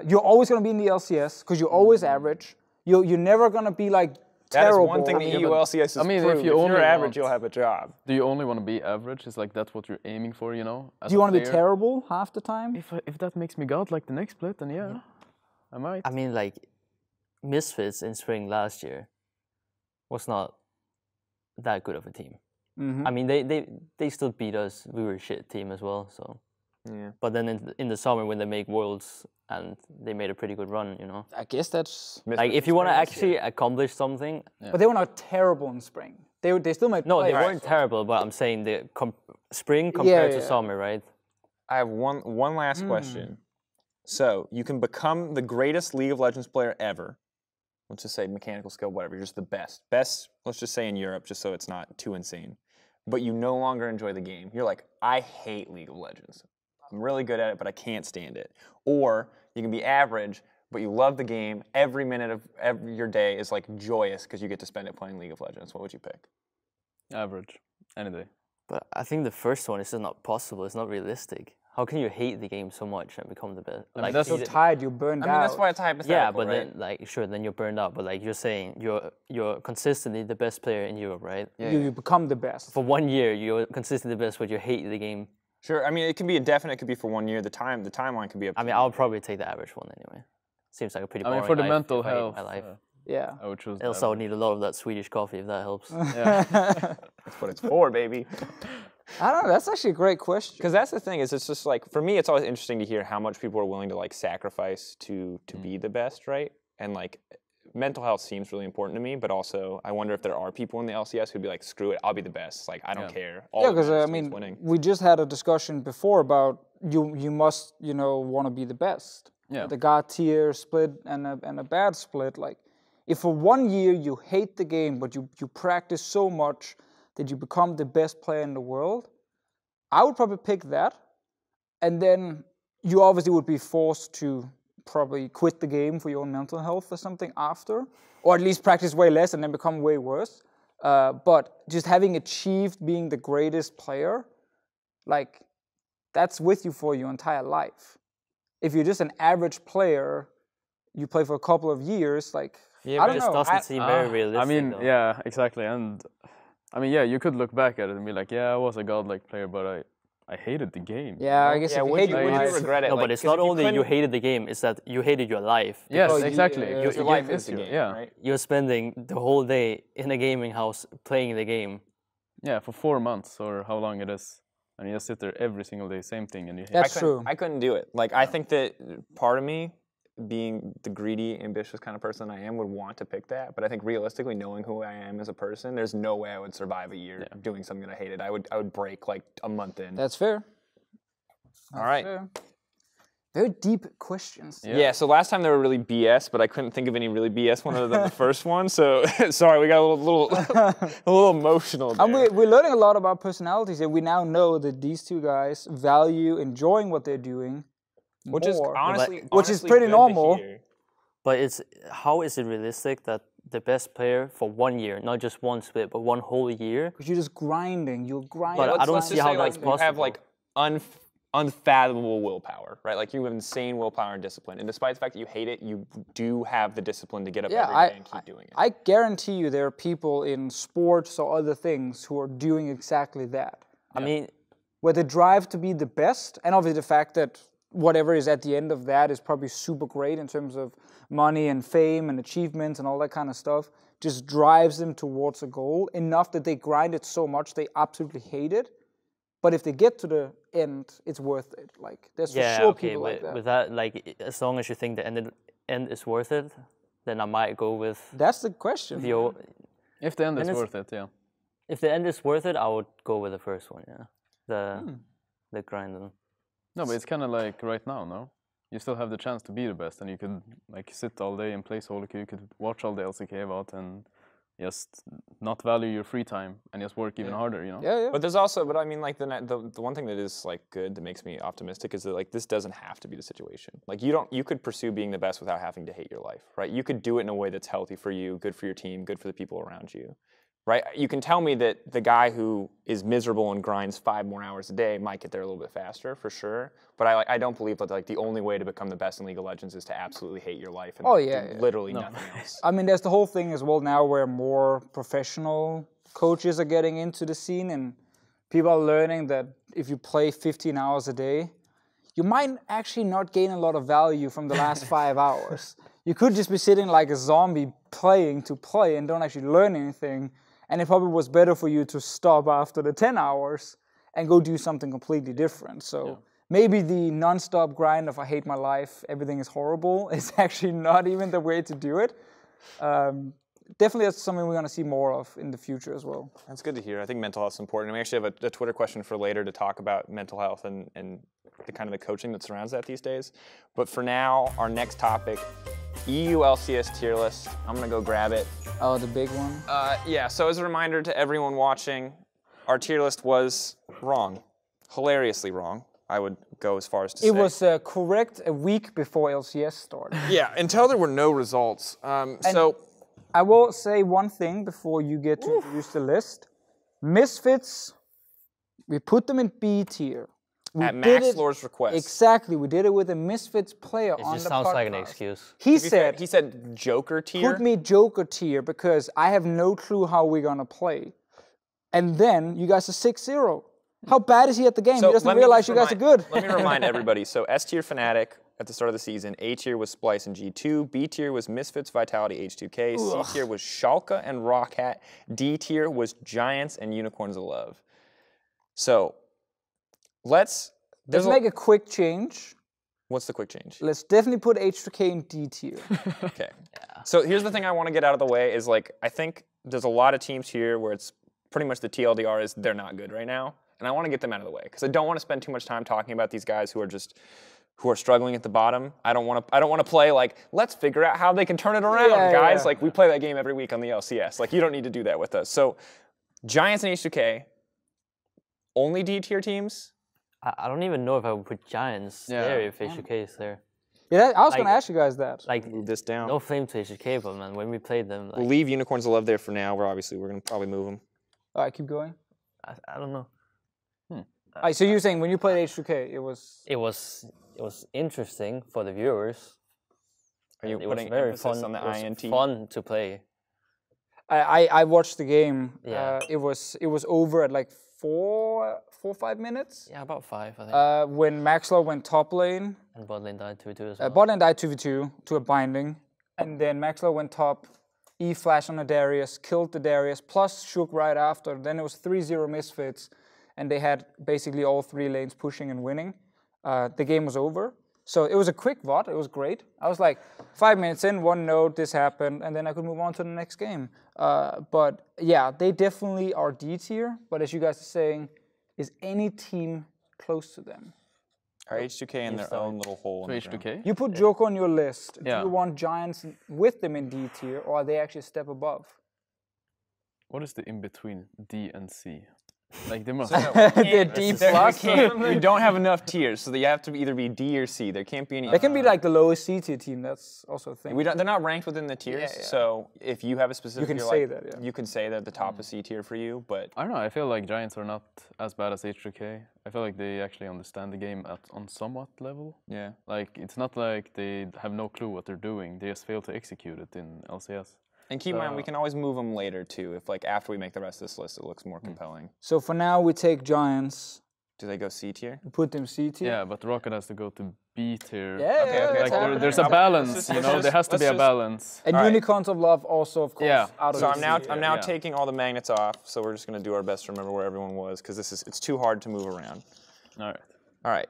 You're always going to be in the LCS, because you're always average. You're never going to be like terrible. That is one thing the EULCS has I mean, proved. if you're average, you'll have a job. Do you only want to be average? Is like that's what you're aiming for, you know? Do you want to be terrible half the time? If that makes me godlike the next split, then yeah, I might. I mean, like, Misfits in spring last year was not that good of a team. I mean, they still beat us. We were a shit team as well, so. Yeah. But then in the summer when they make Worlds and they made a pretty good run, you know. I guess that's... Like, if you want to actually accomplish something... But they were not terrible in spring. They still made No, plays. they weren't terrible, but I'm saying the spring compared to summer, right? I have one last question. So, you can become the greatest League of Legends player ever. Let's just say mechanical skill, whatever. You're just the best. Best, let's just say in Europe, just so it's not too insane. But you no longer enjoy the game. You're like, I hate League of Legends. I'm really good at it, but I can't stand it. Or you can be average, but you love the game. Every minute of your day is like joyous because you get to spend it playing League of Legends. What would you pick? Average, any day. But I think the first one is just not possible. It's not realistic. How can you hate the game so much and become the best? I mean, Like, that's So tired, you're burned out. I mean, that's why it's hypothetical, yeah, but right? then like sure, then you're burned out. But like you're saying, you're consistently the best player in Europe, right? Yeah, you become the best. For 1 year, you're consistently the best, but you hate the game. Sure. I mean, it can be indefinite. It could be for 1 year. The timeline could be up to I mean, I'll probably take the average one anyway. Seems like a pretty boring I mean, for the life mental if I hate health, my life. Yeah. I would choose. Else I would need a lot of that Swedish coffee if that helps. That's what it's for, baby. I don't know. That's actually a great question. Because that's the thing is, it's just like for me, it's always interesting to hear how much people are willing to like sacrifice to be the best, right? And like mental health seems really important to me, but also I wonder if there are people in the LCS who'd be like, screw it, I'll be the best. Like I don't care. All Yeah, that because matters I to me is mean, winning. we just had a discussion before about you must want to be the best. Yeah. The God tier split and a bad split. Like, if for 1 year you hate the game, but you practice so much that you become the best player in the world, I would probably pick that. And then you obviously would be forced to probably quit the game for your own mental health or something after, or at least practice way less and then become way worse. But just having achieved being the greatest player, like, that's with you for your entire life. If you're just an average player, you play for a couple of years, like, Yeah, I but don't This know. doesn't seem very realistic. I mean, though. yeah, exactly. And I mean, yeah, you could look back at it and be like, yeah, I was a godlike player, but I hated the game. Yeah, I guess Yeah, if you would hate you life, regret it? No, Like, but it's 'cause not if you only you couldn't- hated the game; it's that you hated your life. Yes, Because exactly. your your life is the game, yeah. right? You're spending the whole day in a gaming house playing the game. Yeah, for 4 months or how long it is. And you just sit there every single day, same thing, and you hate That's it. true. I couldn't do it. Like I think that part of me, being the greedy, ambitious kind of person I am, would want to pick that. But I think realistically, knowing who I am as a person, there's no way I would survive a year doing something that I hated. I would break like a month in. That's fair. All right. Fair. Very deep questions. Yeah. So last time they were really BS, but I couldn't think of any really BS one other than the first one. So sorry, we got a little a little emotional there. And we're learning a lot about personalities, and we now know that these two guys value enjoying what they're doing, which is more. honestly, Which is honestly pretty good to normal. hear. But how is it realistic that the best player for 1 year, not just one split, but one whole year? Because you're just grinding. You're grinding. But I don't Let's see just how say, that's like, you have possible. like unfathomable willpower, right? Like you have insane willpower and discipline, and despite the fact that you hate it, you do have the discipline to get up every day and keep doing it. I guarantee you there are people in sports or other things who are doing exactly that. I mean, Where they drive to be the best, and obviously the fact that whatever is at the end of that is probably super great in terms of money and fame and achievements and all that kind of stuff, just drives them towards a goal enough that they grind it so much they absolutely hate it. But if they get to the end, it's worth it. Like, there's for sure people like that. With that, like, as long as you think the end is worth it, then I might go with... That's the question. If the end is worth it, yeah. If the end is worth it, I would go with the first one, yeah. The grinding. No, but it's kind of like right now, no? You still have the chance to be the best, and you could like sit all day and play solo queue. You could watch all the LCK about and just not value your free time and just work even harder, you know? Yeah. But there's also, I mean, like the one thing that is like good that makes me optimistic is that like this doesn't have to be the situation. Like you could pursue being the best without having to hate your life, right? You could do it in a way that's healthy for you, good for your team, good for the people around you. Right? You can tell me that the guy who is miserable and grinds 5 more hours a day might get there a little bit faster, for sure. But I don't believe that like the only way to become the best in League of Legends is to absolutely hate your life and do literally nothing else. I mean, there's the whole thing as well now where more professional coaches are getting into the scene, and people are learning that if you play 15 hours a day, you might actually not gain a lot of value from the last 5 hours. You could just be sitting like a zombie playing to play and don't actually learn anything. And it probably was better for you to stop after the 10 hours and go do something completely different. So maybe the non-stop grind of I hate my life, everything is horrible, is actually not even the way to do it. Definitely that's something we're going to see more of in the future as well. That's good to hear. I think mental health is important. And we actually have a Twitter question for later to talk about mental health and the kind of the coaching that surrounds that these days. But for now, our next topic, EU LCS tier list. I'm going to go grab it. Oh, the big one? Yeah, so as a reminder to everyone watching, our tier list was wrong. Hilariously wrong, I would go as far as to say. It was correct a week before LCS started. Yeah, until there were no results. So I will say one thing before you get to introduce the list. Misfits, we put them in B tier. At Max Lore's request. Exactly, we did it with a Misfits player on the podcast. It just sounds like an excuse. He said Joker tier? Put me Joker tier because I have no clue how we're going to play. And then you guys are 6-0. How bad is he at the game? So he doesn't realize you guys are good. Let me remind everybody. So S tier Fnatic at the start of the season. A tier was Splice and G2. B tier was Misfits, Vitality, H2K. C tier was Schalke and Rockhat. D tier was Giants and Unicorns of Love. So let's make a quick change. What's the quick change? Let's definitely put H2K in D tier. Okay. Yeah. So here's the thing I want to get out of the way is like, I think there's a lot of teams here where it's pretty much the TLDR is they're not good right now. And I want to get them out of the way because I don't want to spend too much time talking about these guys who are struggling at the bottom. I don't want to play like, let's figure out how they can turn it around, guys. Yeah. Like we play that game every week on the LCS. Like you don't need to do that with us. So Giants and H2K, only D tier teams? I don't even know if I would put Giants there if H2K is there. Yeah, I was going to ask you guys that. Like, move this down. No flame to H2K, but man, when we played them... Like, we'll leave Unicorns of Love there for now. We're going to probably move them. All right, keep going. I don't know. All right, so you're saying when you played H2K, it was... It was interesting for the viewers. Are you putting emphasis on the INT? It was fun to play. I watched the game. Yeah. It was over at like 4 or 5 minutes. Yeah, about 5, I think. When Maxlow went top lane. And bot lane died 2v2 as well. Bot lane died 2v2 to a binding. And then Maxlow went top, E-flash on a Darius, killed the Darius, plus shook right after. Then it was 3-0 Misfits. And they had basically all 3 lanes pushing and winning. The game was over. So it was a quick VOD. It was great. I was like, 5 minutes in, 1 node, this happened, and then I could move on to the next game. But yeah, they definitely are D tier. But as you guys are saying, is any team close to them? Are H2K in their own little hole in the H2K? You put Joker on your list. Yeah. Do you want Giants with them in D tier, or are they actually a step above? What is the in-between D and C? Like they must. They're D plus. You don't have enough tiers, so you have to either be D or C. There can't be any. They can be like the lowest C tier team. That's also a thing. They're not ranked within the tiers, so if you have a specific, you can say that. Yeah. You can say that the top is C tier for you, but I don't know. I feel like Giants are not as bad as H2K. I feel like they actually understand the game on somewhat level. Yeah. Like it's not like they have no clue what they're doing. They just fail to execute it in LCS. And keep in mind, we can always move them later too. If like after we make the rest of this list, it looks more compelling. So for now, we take Giants. Do they go C tier? Put them C tier. Yeah, but Rocket has to go to B tier. Yeah, Okay, Like cool. there's a balance, you know. There has to be a balance. And All right. Unicorns of Love also, of course, Yeah. out of So the I'm now Yeah. taking all the magnets off. So we're just gonna do our best to remember where everyone was because it's too hard to move around. All right. All right.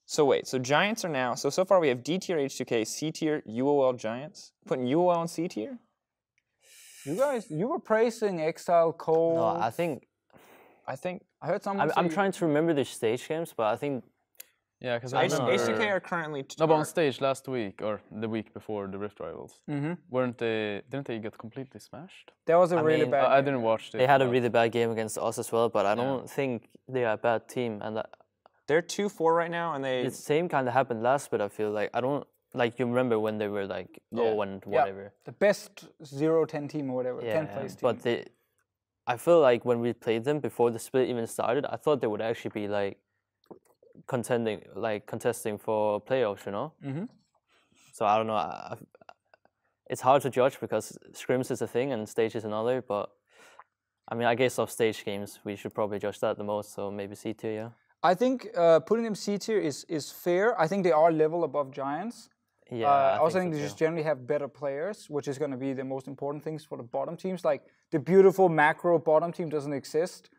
So wait. So Giants are now. So far we have D tier H2K, C tier UOL Giants. Putting UOL in C tier. You guys, you were praising Exile, Cole. No, I think I heard someone I'm say- trying to remember the stage games, but I think Yeah, because I H2K remember. are currently. No, but on stage last week or the week before the Rift Rivals, weren't they? Didn't they get completely smashed? That was a I really mean, bad I game. didn't watch it. they had a but- really bad game against us as well. But I don't think they are a bad team, and They're 2-4 right now, and they. the same kind of happened last. But I feel like I don't like you remember when they were like and whatever. The best 0-10 team or whatever, 10th Yeah, place team. but I feel like when we played them before the split even started, I thought they would actually be like contesting for playoffs, you know. So I don't know. It's hard to judge because scrims is a thing and stage is another. But I mean, I guess of stage games, we should probably judge that the most. So maybe C tier, yeah. I think putting them C tier is fair. I think they are level above Giants. Yeah. I also think so they too. just generally have better players, which is going to be the most important things for the bottom teams. Like the beautiful macro bottom team doesn't exist.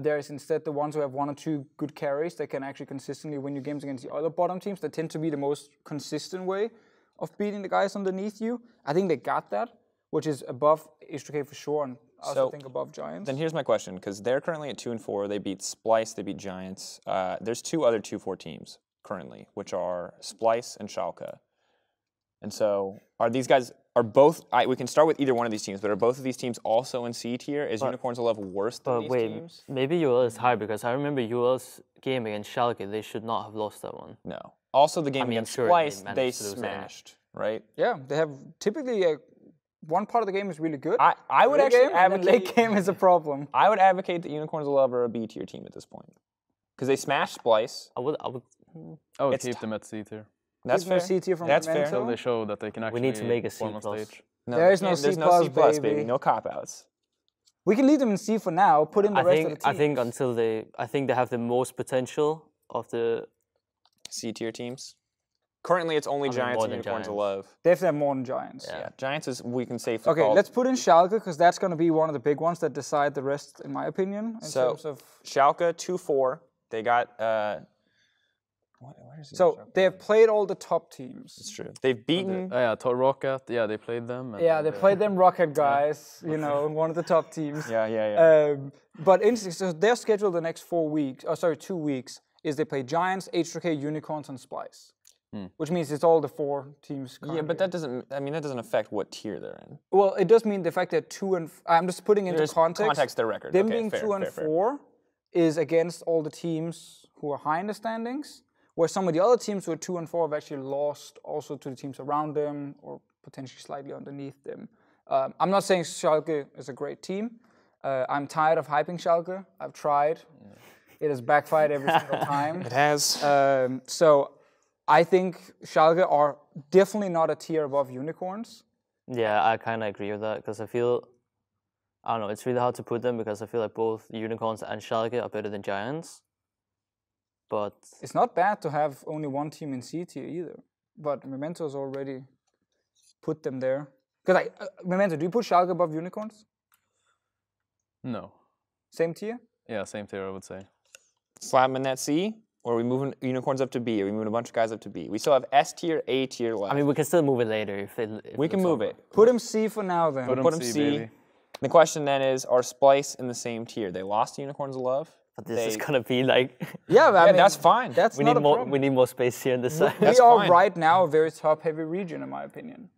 There is instead the ones who have 1 or 2 good carries that can actually consistently win your games against the other bottom teams. That tend to be the most consistent way of beating the guys underneath you. I think they got that, which is above H2K for sure, and I also So, think above Giants. Then here's my question, because they're currently at 2-4. They beat Splice, they beat Giants. There's 2 other 2-4 teams currently, which are Splice and Schalke. And so, are these guys, are both, we can start with either one of these teams, but are both of these teams also in C tier? Is Unicorns of Love worse than But these wait, teams? maybe UL is high because I remember UL's game against Schalke. They should not have lost that one. No. Also, the game I mean, against sure, Splice, they they managed to lose that one. smashed, right? Yeah, they have typically one part of the game is really good. I would Late actually game, and then advocate. late game is a problem. I would advocate that Unicorns of Love are a B tier team at this point, because they smashed Splice. I would. I would It's keep them at C tier. That's Keep them fair. C tier from That's Memento. fair. So they show that they can actually We need to make a C perform on plus. stage. No, There is no there's C no plus, C plus, baby. No cop outs. We can leave them in C for now. Put in the rest of the teams. I think until I think they have the most potential of the. C tier teams. Currently, it's only mean, Giants more and than Unicorns of Giants. Love. They have to have more than Giants. Yeah. Yeah, Giants is we can safely Okay, call. let's put in Schalke because that's going to be one of the big ones that decide the rest, in my opinion. In So, terms of Schalke 2-4. They got. Where is he? so they have played all the top teams. It's true. They've beaten. Oh, yeah, Rocket. Yeah, they played them. And Yeah, they played them Rocket guys. You know, one of the top teams. Yeah. But interesting. So their schedule the next 2 weeks is they play Giants, H2K, Unicorns, and Splice. Which means it's all the 4 teams. Yeah, but that doesn't. I mean, that doesn't affect what tier they're in. Well, it does mean the fact that 2 and I'm just putting into There's context. their record. Them Okay, being fair, 2 and fair. 4 is against all the teams who are high in the standings, where some of the other teams who are 2 and 4 have actually lost also to the teams around them or potentially slightly underneath them. I'm not saying Schalke is a great team. I'm tired of hyping Schalke. I've tried. It has backfired every single time. It has. So I think Schalke are definitely not a tier above Unicorns. Yeah, I kind of agree with that because I feel. I don't know. It's really hard to put them because I feel like both Unicorns and Schalke are better than Giants. But It's not bad to have only one team in C tier either. But Memento's already put them there. Because Memento, do you put Schalke above Unicorns? No. Same tier? Yeah, same tier, I would say. Slap them in that C, or are we moving Unicorns up to B? Are we moving a bunch of guys up to B? We still have S tier, A tier left. I mean, we can still move it later if we can it's move over. it. Put him C for now then. Put 'em Put them C, C. baby. The question then is, are Splice in the same tier? They lost to Unicorns of Love. But this is gonna be like. Yeah, but I mean, that's fine. That's we not need a more. problem. We need more space here in the side. We That's are fine. right now a very top-heavy region, in my opinion.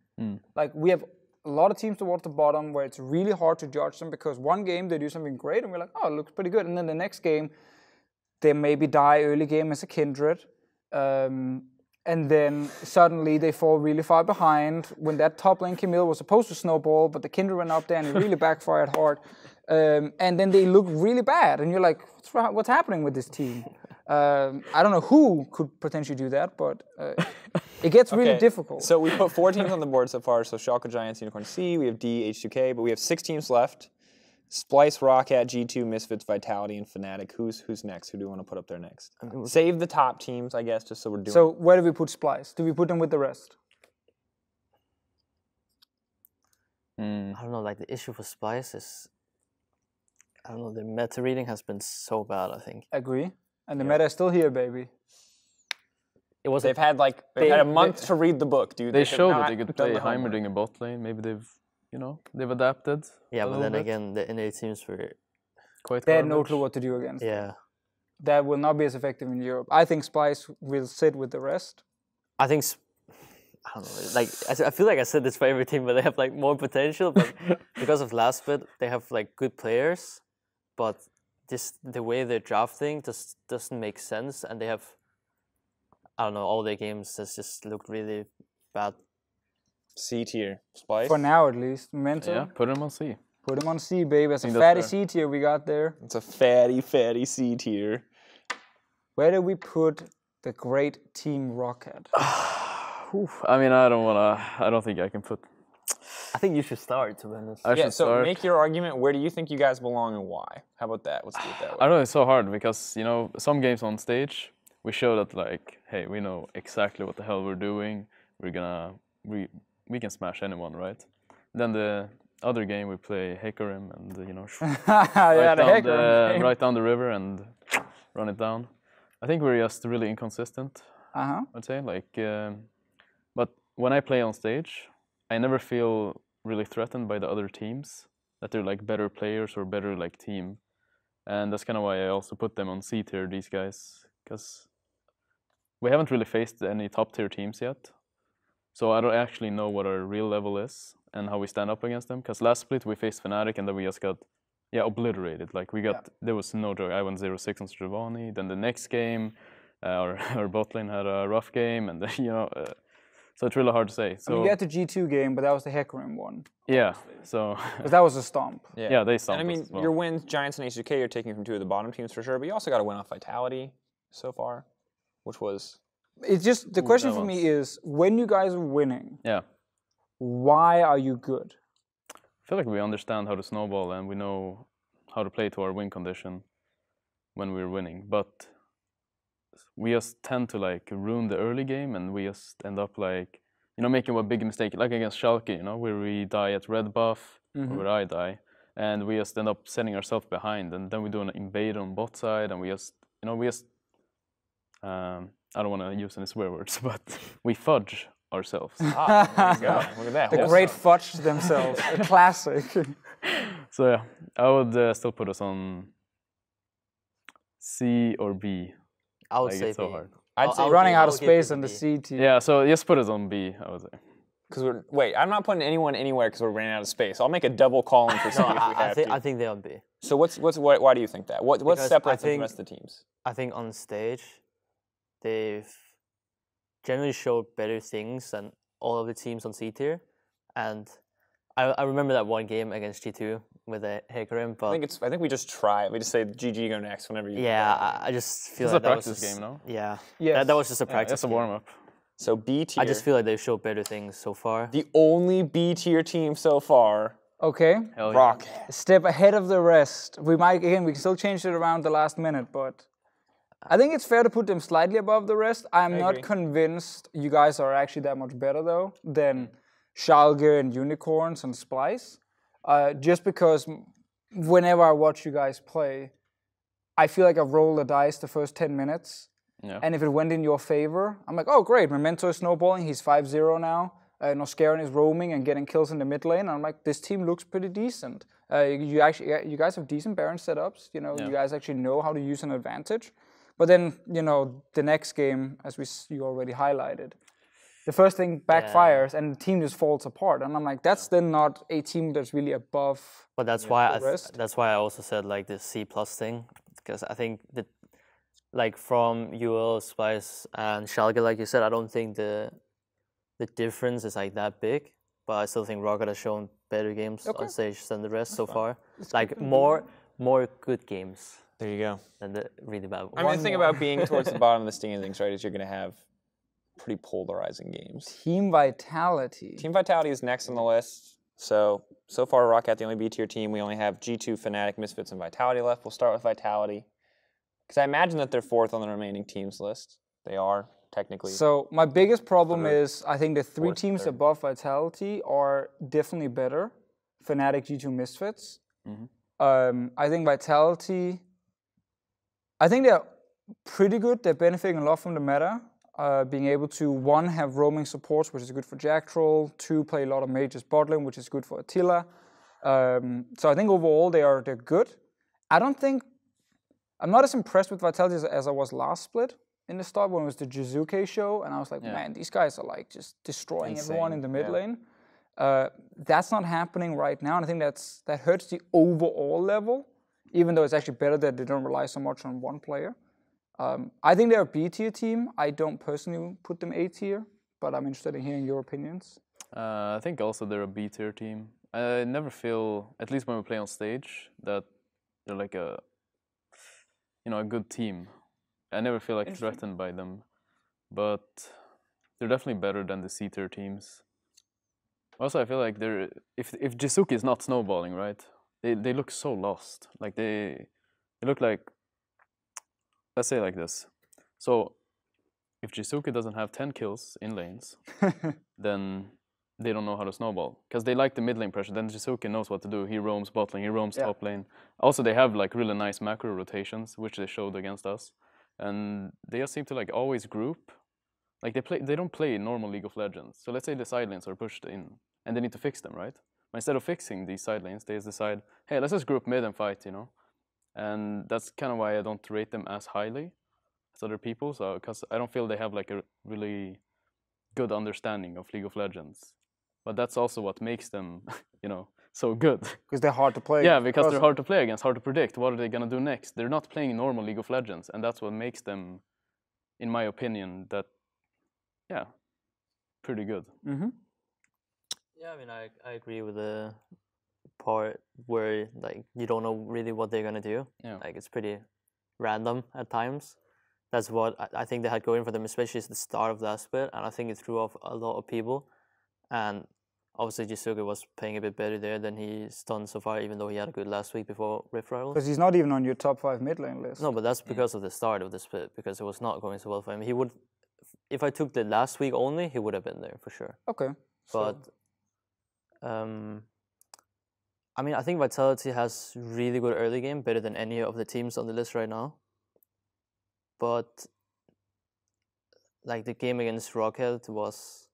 Like, we have a lot of teams towards the bottom where it's really hard to judge them because one game they do something great and we're like, oh, it looks pretty good. And then the next game, they maybe die early game as a Kindred. And then suddenly they fall really far behind when that top lane Camille was supposed to snowball, but the Kindred went up there and it really backfired hard. And then they look really bad. And you're like, what's happening with this team? I don't know who could potentially do that, but it gets really difficult. So we put 4 teams on the board so far. So Schalke, Giants, Unicorn C. We have D, H2K, but we have 6 teams left. Splice, Roccat, G2, Misfits, Vitality, and Fnatic. Who's next? Who do you want to put up there next? Save the top teams, I guess, just so we're doing. So where do we put Splice? Do we put them with the rest? I don't know. Like the issue for Splice is, I don't know. The meta reading has been so bad. I think. Agree. And the meta is still here, baby. It was. They've had a month to read the book, dude. They showed that they could play Heimer in a bot lane. Maybe they've adapted. Yeah, but then again, the NA teams were quite. They had no clue what to do against. Yeah. That will not be as effective in Europe. I think Splice will sit with the rest. I think. I don't know. Like I feel like I said this for every team, but they have like more potential. But because of last bit, they have like good players, but just the way they're drafting just doesn't make sense, and they have. I don't know. All their games has just looked really bad. C tier. Splice? For now, at least. Memento. Yeah, put him on C. Put him on C, baby. That's a fatty C tier we got there. It's a fatty C tier. Where do we put the great Team Rocket? I mean, I don't think I can put. I think you should start, to be honest. I should start. Make your argument. Where do you think you guys belong and why? How about that? Let's do it that way. I don't know, it's so hard because, some games on stage, we show that, like, hey, we know exactly what the hell we're doing. We can smash anyone, right? Then the other game, we play Hecarim and, right down the river and run it down. I think we're just really inconsistent, I'd say. But when I play on stage, I never feel really threatened by the other teams, that they're like better players or better like team. And that's kind of why I also put them on C tier, these guys, because we haven't really faced any top tier teams yet. So I don't actually know what our real level is and how we stand up against them. Because last split we faced Fnatic and then we just got obliterated. Like there was no joke. I went 0-6 on Stravoni. Then the next game, our bot lane had a rough game, and so it's really hard to say. So you got the G2 game, but that was the Hecarim one. Yeah, so because that was a stomp. Yeah, they stomped. And I mean, us as well. your wins, Giants and HJK, you're taking from two of the bottom teams for sure. But you also got to win off Vitality so far, which was. It's just the question for me is when you guys are winning. Yeah. Why are you good? I feel like we understand how to snowball and we know how to play to our win condition when we're winning, but we just tend to like ruin the early game and we just end up like, making a big mistake, like against Schalke, where we die at red buff, or where I die, and we just end up setting ourselves behind, and then we do an invade on bot side, and we just, I don't want to use any swear words, but we fudge ourselves. There you go. Look at that. The great fudge themselves, a classic. So yeah, I would still put us on C or B. I would say it's so B. hard. I'd say running out of space on the C tier. Yeah, so just put us on B, I would say. Because I'm not putting anyone anywhere because we're running out of space. I'll make a double call in for C if we have to. I think they're on B. So why do you think that? What separates them from the rest of the teams? I think on stage, they've generally showed better things than all of the teams on C tier, and I remember that one game against G2 with a Hecarim, but I think we just try it. We just say GG go next whenever you. Yeah, I just feel like that was just a practice game, no? Yeah, yes. that was just a practice. That's a warm up. So B tier. I just feel like they've showed better things so far. The only B tier team so far. Okay. Rock. A step ahead of the rest. We can still change it around the last minute, but I think it's fair to put them slightly above the rest. I'm not convinced you guys are actually that much better though than Schalke and Unicorns and Splice. Just because whenever I watch you guys play, I feel like I've rolled the dice the first 10 minutes. Yeah. And if it went in your favor, I'm like, oh great, Memento is snowballing, he's 5-0 now. Noscarin is roaming and getting kills in the mid lane. And I'm like, this team looks pretty decent. You guys have decent Baron setups. You guys actually know how to use an advantage. But then, the next game, as you already highlighted, the first thing backfires and the team just falls apart. And I'm like, that's then not a team that's really above. But that's why that's why I also said like the C+ thing, because I think that like from UL, Spice, and Schalke, like you said, I don't think the difference is like that big. But I still think Rocket has shown better games on stage than the rest so far. Like more good games. There you go. And the really bad. I mean, the thing about being towards the bottom of the standings, right, is you're going to have pretty polarizing games. Team Vitality. Team Vitality is next on the list. So far, Roccat, the only B tier team. We only have G2, Fnatic, Misfits, and Vitality left. We'll start with Vitality. Because I imagine that they're fourth on the remaining teams list. They are, technically. So my biggest problem is I think the three Fourth, teams third. above Vitality are definitely better. Fnatic, G2, Misfits. I think Vitality, I think they're pretty good. They're benefiting a lot from the meta. Being able to, one, have roaming supports, which is good for Jack Troll. Two, play a lot of mages bot lane, which is good for Attila. So I think overall they're good. I'm not as impressed with Vitality as I was last split in the start when it was the Jizuke show, and I was like, man, these guys are like just destroying everyone in the mid lane. That's not happening right now, and I think that hurts the overall level, even though it's actually better that they don't rely so much on one player. I think they're a B tier team. I don't personally put them A tier, but I'm interested in hearing your opinions. I think also they're a B tier team. I never feel, at least when we play on stage, that they're like a good team. I never feel like threatened by them, but they're definitely better than the C tier teams. Also, I feel like if Jisuke is not snowballing, right? They look so lost. Like they look like, let's say like this. So if Jisuke doesn't have 10 kills in lanes, then they don't know how to snowball. Because they like the mid lane pressure. Then Jisuke knows what to do. He roams bot lane, he roams top lane. Also, they have like really nice macro rotations, which they showed against us. And they just seem to like always group. Like they don't play normal League of Legends. So let's say the side lanes are pushed in and they need to fix them, right? But instead of fixing these side lanes, they just decide, hey, let's just group mid and fight, you know? And that's kind of why I don't rate them as highly as other people. So, because I don't feel they have like a really good understanding of League of Legends. But that's also what makes them, so good. Because they're hard to play. Yeah, because they're hard to play against, hard to predict. What are they gonna do next? They're not playing normal League of Legends, and that's what makes them, in my opinion, pretty good. Yeah, I mean, I agree with the part where like you don't know really what they're gonna do. Yeah. Like it's pretty random at times. That's what I think they had going for them, especially at the start of that split, and I think it threw off a lot of people. And obviously Jisuke was playing a bit better there than he's done so far, even though he had a good last week before Rift Rivals. Because he's not even on your top 5 mid lane list. No, but that's because of the start of the split, because it was not going so well for him. He would, if I took the last week only, he would have been there for sure. Okay. But, I mean, I think Vitality has really good early game, better than any of the teams on the list right now. But, like, the game against Rockhead was,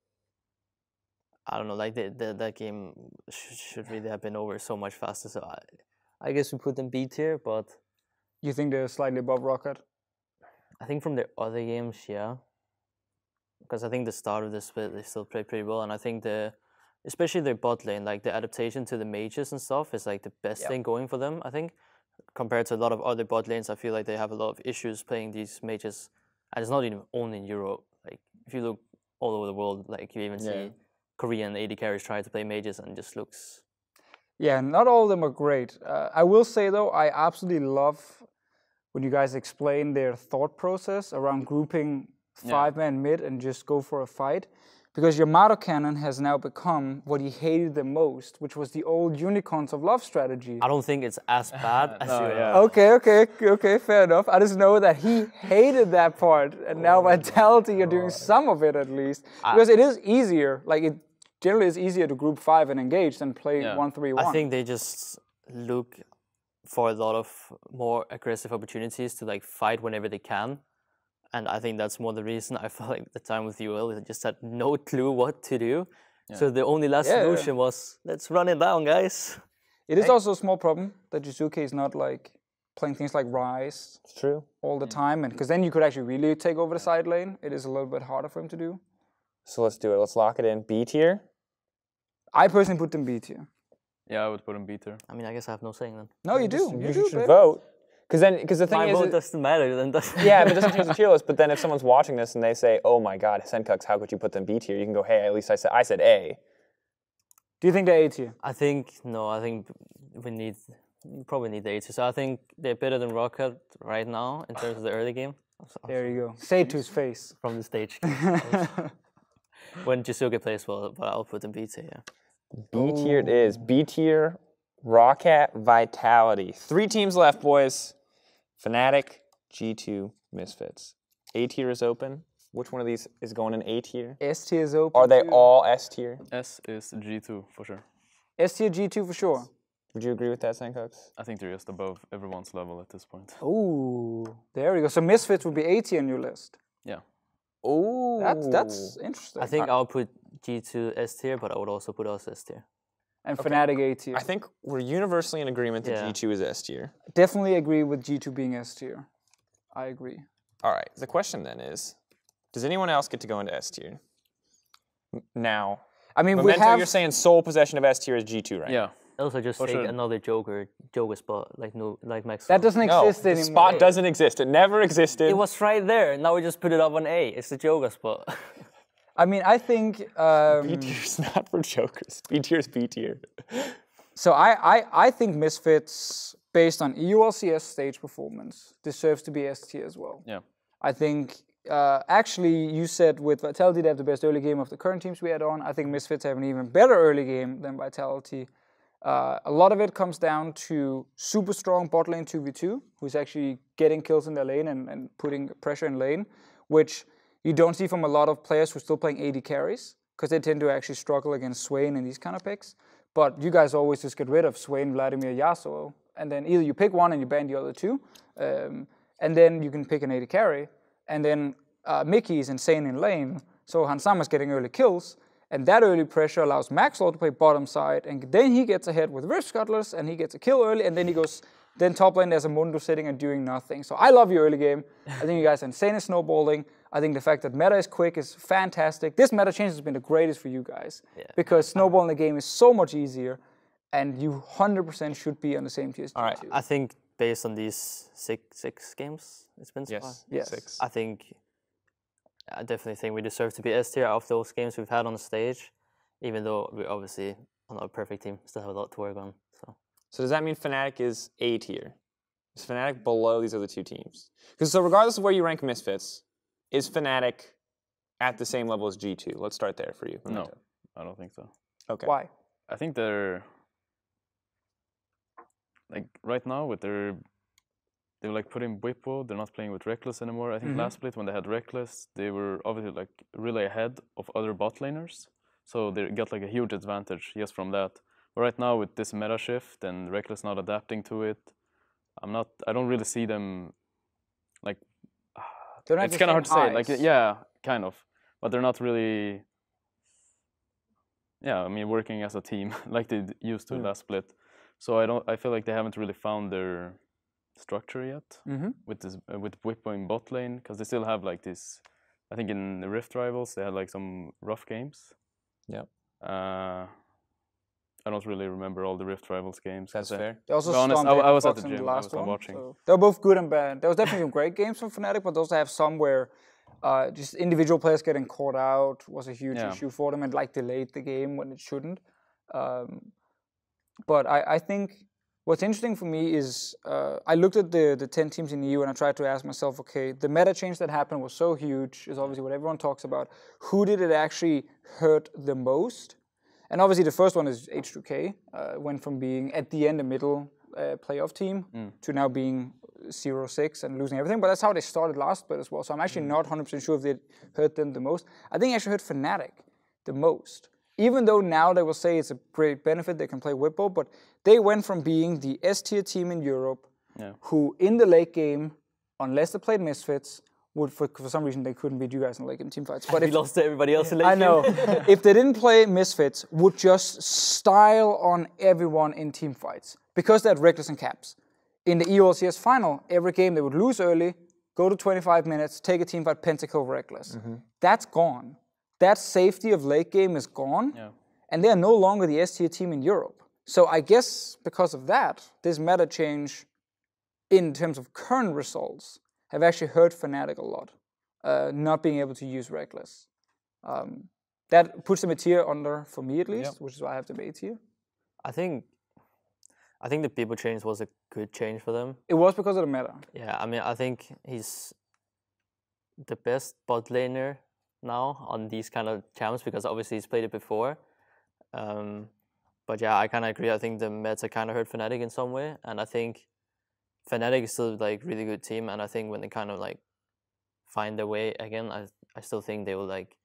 I don't know, like, that game should really have been over so much faster. So I guess we put them B tier, but... You think they're slightly above Rocket? I think from their other games, yeah. Because I think the start of the split, they still play pretty well. And I think especially their bot lane, like the adaptation to the mages and stuff is like the best thing going for them, I think. Compared to a lot of other bot lanes, I feel like they have a lot of issues playing these mages. And it's not even only in Europe. Like, if you look all over the world, like, you even see Korean AD carries try to play mages and it just looks... Yeah, not all of them are great. I will say, though, I absolutely love when you guys explain their thought process around grouping 5-man mid and just go for a fight. Because Yamato Cannon has now become what he hated the most, which was the old Unicorns of Love strategy. I don't think it's as bad as you Okay, fair enough. I just know that he hated that part, and now Vitality are doing some of it at least. Because it is easier, like it generally is easier to group 5 and engage than play 1-3-1. I think they just look for a lot of more aggressive opportunities to like fight whenever they can. And I think that's more the reason I felt like the time with UL, they just had no clue what to do. Yeah. So the only last solution was, let's run it down, guys. It is also a small problem that Jisuke is not like playing things like Rise all the time. And because then you could actually really take over the side lane. It is a little bit harder for him to do. So let's do it. Let's lock it in. B tier? I personally put them B tier. Yeah, I would put them B tier. I mean, I guess I have no saying then. No, you do. You should vote. Because the thing is, my vote doesn't matter. Then yeah, but it doesn't change the tier list. But then if someone's watching this and they say, "Oh my God, Sencux, how could you put them B tier?" You can go, "Hey, at least I said A." Do you think they're A tier? I think we probably need the A tier. So I think they're better than Rocket right now in terms of the early game. There you go. Say it to his face. From the stage. When Jisuke plays well, but I'll put them B tier. Yeah. B tier it is. B tier, Rawcat, Vitality. 3 teams left, boys. Fnatic, G2, Misfits. A tier is open. Which one of these is going in A tier? S tier is open. Are they too. all S tier? S is G2 for sure. S tier, G2 for sure. Would you agree with that, Sencux? I think they're just above everyone's level at this point. Ooh, there we go. So Misfits would be A tier in your list. Yeah. Ooh. That's interesting. I think I'll put G2 S tier, but I would also put us S tier. And Fnatic A tier. I think we're universally in agreement that Yeah. G2 is S tier. Definitely agree with G2 being S tier. I agree. All right. The question then is, does anyone else get to go into S tier? Now, I mean, Memento, we have. you're saying sole possession of S tier is G2, right? Yeah. Also, just For take sure. another Joker spot, like Max. That doesn't No, exist the anymore. spot doesn't exist. It never existed. It was right there. Now we just put it up on A. It's the Joker spot. I mean, I think. B tier's not for jokers. B tier's B tier. So I think Misfits, based on EULCS stage performance, deserves to be S tier as well. Yeah. I think, actually, you said with Vitality they have the best early game of the current teams we had on. I think Misfits have an even better early game than Vitality. A lot of it comes down to super strong bot lane 2v2, who's actually getting kills in their lane and putting pressure in lane, which you don't see from a lot of players who are still playing AD carries, because they tend to actually struggle against Swain and these kind of picks. But you guys always just get rid of Swain, Vladimir, Yasuo, and then either you pick one and you ban the other two, and then you can pick an AD carry, and then Mickey is insane in lane, so Hansama's getting early kills, and that early pressure allows Maxwell to play bottom side, and then he gets ahead with Rift Scuttlers, and he gets a kill early, and then he goes, then top lane there's a Mundo sitting and doing nothing. So I love your early game. I think you guys are insane at snowballing. I think the fact that meta is quick is fantastic. This meta change has been the greatest for you guys, because snowballing the game is so much easier, and you 100% should be on the same tier as G2. All right. I think based on these six games it's been so far, Yes. 6. I definitely think we deserve to be S tier of those games we've had on the stage, even though we obviously are not a perfect team, still have a lot to work on. So does that mean Fnatic is A tier? Is Fnatic below these other 2 teams? Because so regardless of where you rank Misfits, is Fnatic at the same level as G2? Let's start there for you. No, Memento. I don't think so. Okay. Why? I think they're like right now with they're like putting Bwipo. They're not playing with Rekkles anymore. I think last split when they had Rekkles, they were obviously like really ahead of other bot laners, so they got like a huge advantage just from that. But right now with this meta shift and Rekkles not adapting to it, I don't really see them like. It's kind of hard to say. Like yeah, kind of, but they're not really. Yeah, I mean working as a team like they used to last split. So I feel like they haven't really found their structure yet with this with Bwipo in bot lane, because they still have like this. I think in the Rift Rivals they had like some rough games. Yep. I don't really remember all the Rift Rivals games. That's fair. They also To be honest, stomped I was at Xbox the in gym. the I last was not one, watching. so they were both good and bad. There was definitely some great games from Fnatic, but they also have some where just individual players getting caught out was a huge issue for them, and like delayed the game when it shouldn't. But I think what's interesting for me is I looked at the 10 teams in the EU and I tried to ask myself, okay, the meta change that happened was so huge, is obviously what everyone talks about. Who did it actually hurt the most? And obviously the first one is H2K, went from being at the end a middle playoff team to now being 0-6 and losing everything. But that's how they started last split as well. So I'm actually not 100% sure if it hurt them the most. I think it actually hurt Fnatic the most. Even though now they will say it's a great benefit, they can play Whippo, but they went from being the S-tier team in Europe, who in the late game, unless they played Misfits, would for some reason they couldn't beat you guys in late game team fights. But we lost to everybody else in late I know. game. If they didn't play Misfits, would just style on everyone in team fights, because they had Rekkles and Caps. In the EULCS final, every game they would lose early, go to 25 minutes, take a team fight, pentakill Rekkles. That's gone. That safety of late game is gone, and they are no longer the S-tier team in Europe. So I guess because of that, this meta change in terms of current results have actually hurt Fnatic a lot, not being able to use Rekkles. That puts them a tier under, for me at least, which is why I have them A tier. I think the people change was a good change for them. It was because of the meta. Yeah, I mean, I think he's the best bot laner now on these kind of champs, because obviously he's played it before. But yeah, I kind of agree. I think the meta kind of hurt Fnatic in some way, and I think Fnatic is still like really good team, and I think when they kind of like find their way again, I still think they will like.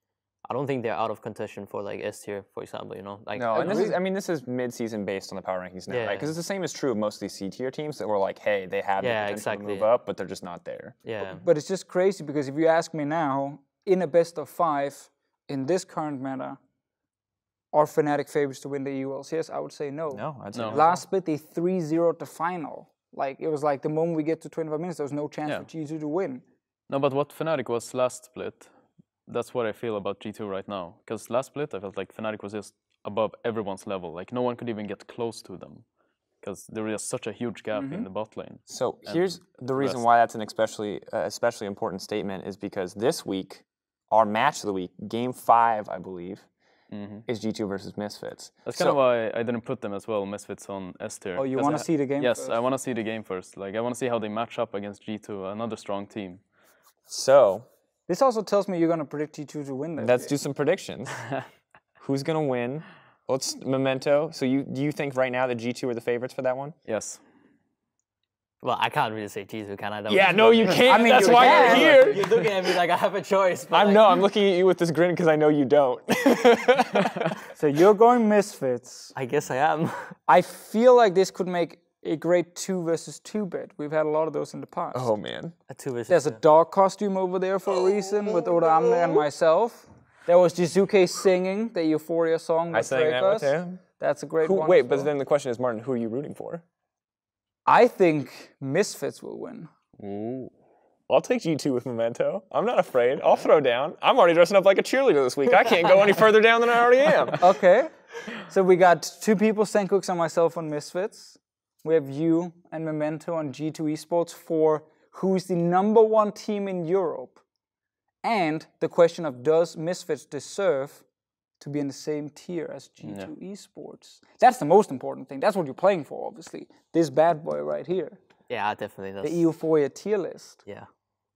I don't think they're out of contention for like S tier, for example. You know, like No, and this is mid-season based on the power rankings now, right? Because it's the same is true of most of these C tier teams that were like, hey, they have the potential to move up, but they're just not there. Yeah. But it's just crazy because if you ask me now, in a best of 5 in this current meta, are Fnatic favorites to win the EU LCS? I would say no. No, I'd say no. Last split, they 3-0'd the final. Like, it was like the moment we get to 25 minutes, there was no chance for G2 to win. No, but what Fnatic was last split, that's what I feel about G2 right now. Because last split, I felt like Fnatic was just above everyone's level. Like, no one could even get close to them. Because there is such a huge gap in the bot lane. So here's the reason why that's an especially important statement is because this week, our match of the week, Game 5, I believe, is G2 versus Misfits. That's kind of why I didn't put them as well, Misfits on S tier. Oh, you want to see the game first? first? Yes, I want to see the game first. Like, I want to see how they match up against G2, another strong team. So this also tells me you're going to predict G2 to win this. Let's do some predictions. Who's going to win? Let's Memento. So do you think right now that G2 are the favorites for that one? Yes. Well, I can't really say G2, can I? Yeah, no, you can't. I mean, that's why you're here. You're looking at me like I have a choice. But I'm looking at you with this grin because I know you don't. So you're going Misfits. I guess I am. I feel like this could make a great 2 versus 2 bet. We've had a lot of those in the past. Oh, man. A 2 versus There's a dog costume over there for a reason with Oda Amne and myself. There was Jizuke singing the EUphoria song with I sang that with Drakos. him. That's a great one. Wait, but then the question is, Martin, who are you rooting for? I think Misfits will win. Ooh. I'll take G2 with Memento. I'm not afraid. I'll throw down. I'm already dressing up like a cheerleader this week. I can't go any further down than I already am. Okay. So we got 2 people, Sencux and myself, on Misfits. We have you and Memento on G2 Esports for who's the #1 team in Europe. And the question of does Misfits deserve to be in the same tier as G2 Esports? That's the most important thing. That's what you're playing for, obviously. This bad boy right here. Yeah, definitely. The EUphoria tier list. Yeah.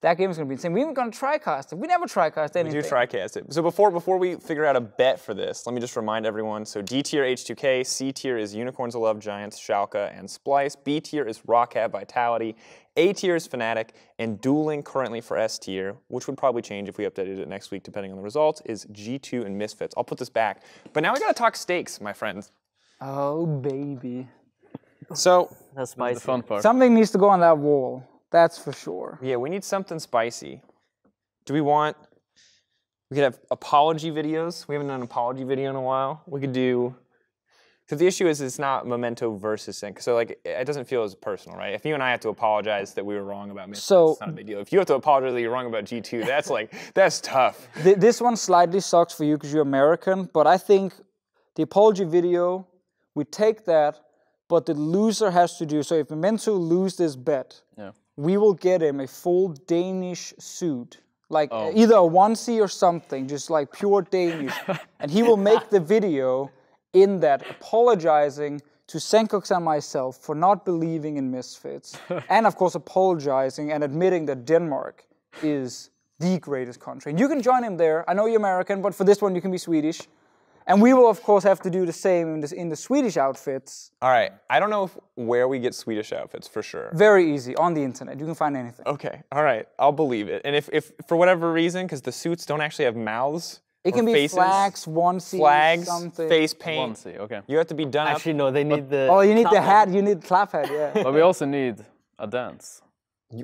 That game's gonna be insane. We even gonna trycast it. We never trycast anything. We do trycast it. So before we figure out a bet for this, let me just remind everyone. So D tier H2K, C tier is Unicorns of Love, Giants, Schalke, and Splice. B tier is Rockhat, Vitality. A tier is Fnatic, and dueling currently for S tier, which would probably change if we updated it next week depending on the results, is G2 and Misfits. I'll put this back. But now we gotta talk stakes, my friends. Oh, baby. So That's spicy. The fun part. Something needs to go on that wall. That's for sure. yeah, we need something spicy. Do we could have apology videos. We haven't done an apology video in a while. We could do, because the issue is it's not Memento versus Sync. So like, it doesn't feel as personal, right? If you and I have to apologize that we were wrong about Misfits, it's not a big deal. If you have to apologize that you're wrong about G2, that's like, that's tough. This one slightly sucks for you because you're American, but I think the apology video, we take that, but the loser has to do, so if Memento lose this bet, we will get him a full Danish suit, like either a onesie or something, just like pure Danish. And he will make the video in that, apologizing to Sencux and myself for not believing in Misfits. And of course apologizing and admitting that Denmark is the greatest country. And you can join him there. I know you're American, but for this one you can be Swedish. And we will, of course, have to do the same in the Swedish outfits. All right. I don't know where we get Swedish outfits, for sure. Very easy. On the internet. You can find anything. Okay. All right. I'll believe it. And if for whatever reason, because the suits don't actually have mouths, it can be faces, flags, onesies, flags, something. face paint. Onesie, okay. You have to be done up. Actually, no, they need the... Oh, you need the hat. You need the clap hat, yeah. But we also need a dance.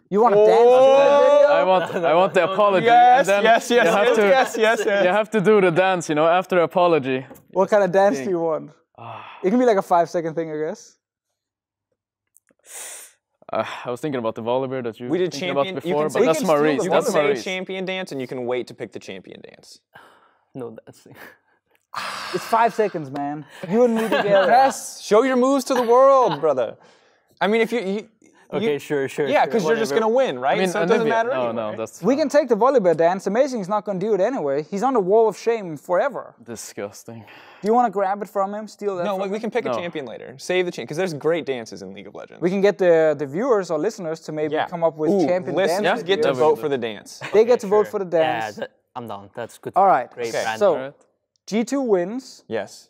You want to dance to the video? I want the apology. Yes, and then yes. You have to do the dance, you know, after apology. What kind of dance do you want? It can be like a 5-second thing, I guess. I was thinking about the volleyball that you We did thinking champion. about before, but that's Maurice. You can say champion dance, and you can wait to pick the champion dance. No dancing. It's 5 seconds, man. You and me together. Yes, show your moves to the world, brother. I mean, if you Okay, sure. Yeah, because you're just gonna win, right? I mean, so it doesn't matter no, anyway. no, that's We can take the volleyball dance. Amazing, he's not going to do it anyway. He's on the wall of shame forever. disgusting. Do you want to grab it from him, steal that No, from we him? can pick a champion later. Save the champion, because there's great dances in League of Legends. We can get the viewers or listeners to maybe come up with champion listeners dance get to videos. vote for the dance. They get to vote for the dance. Yeah, I'm down. That's good. All right, Great Okay. brand. so G2 wins. Yes.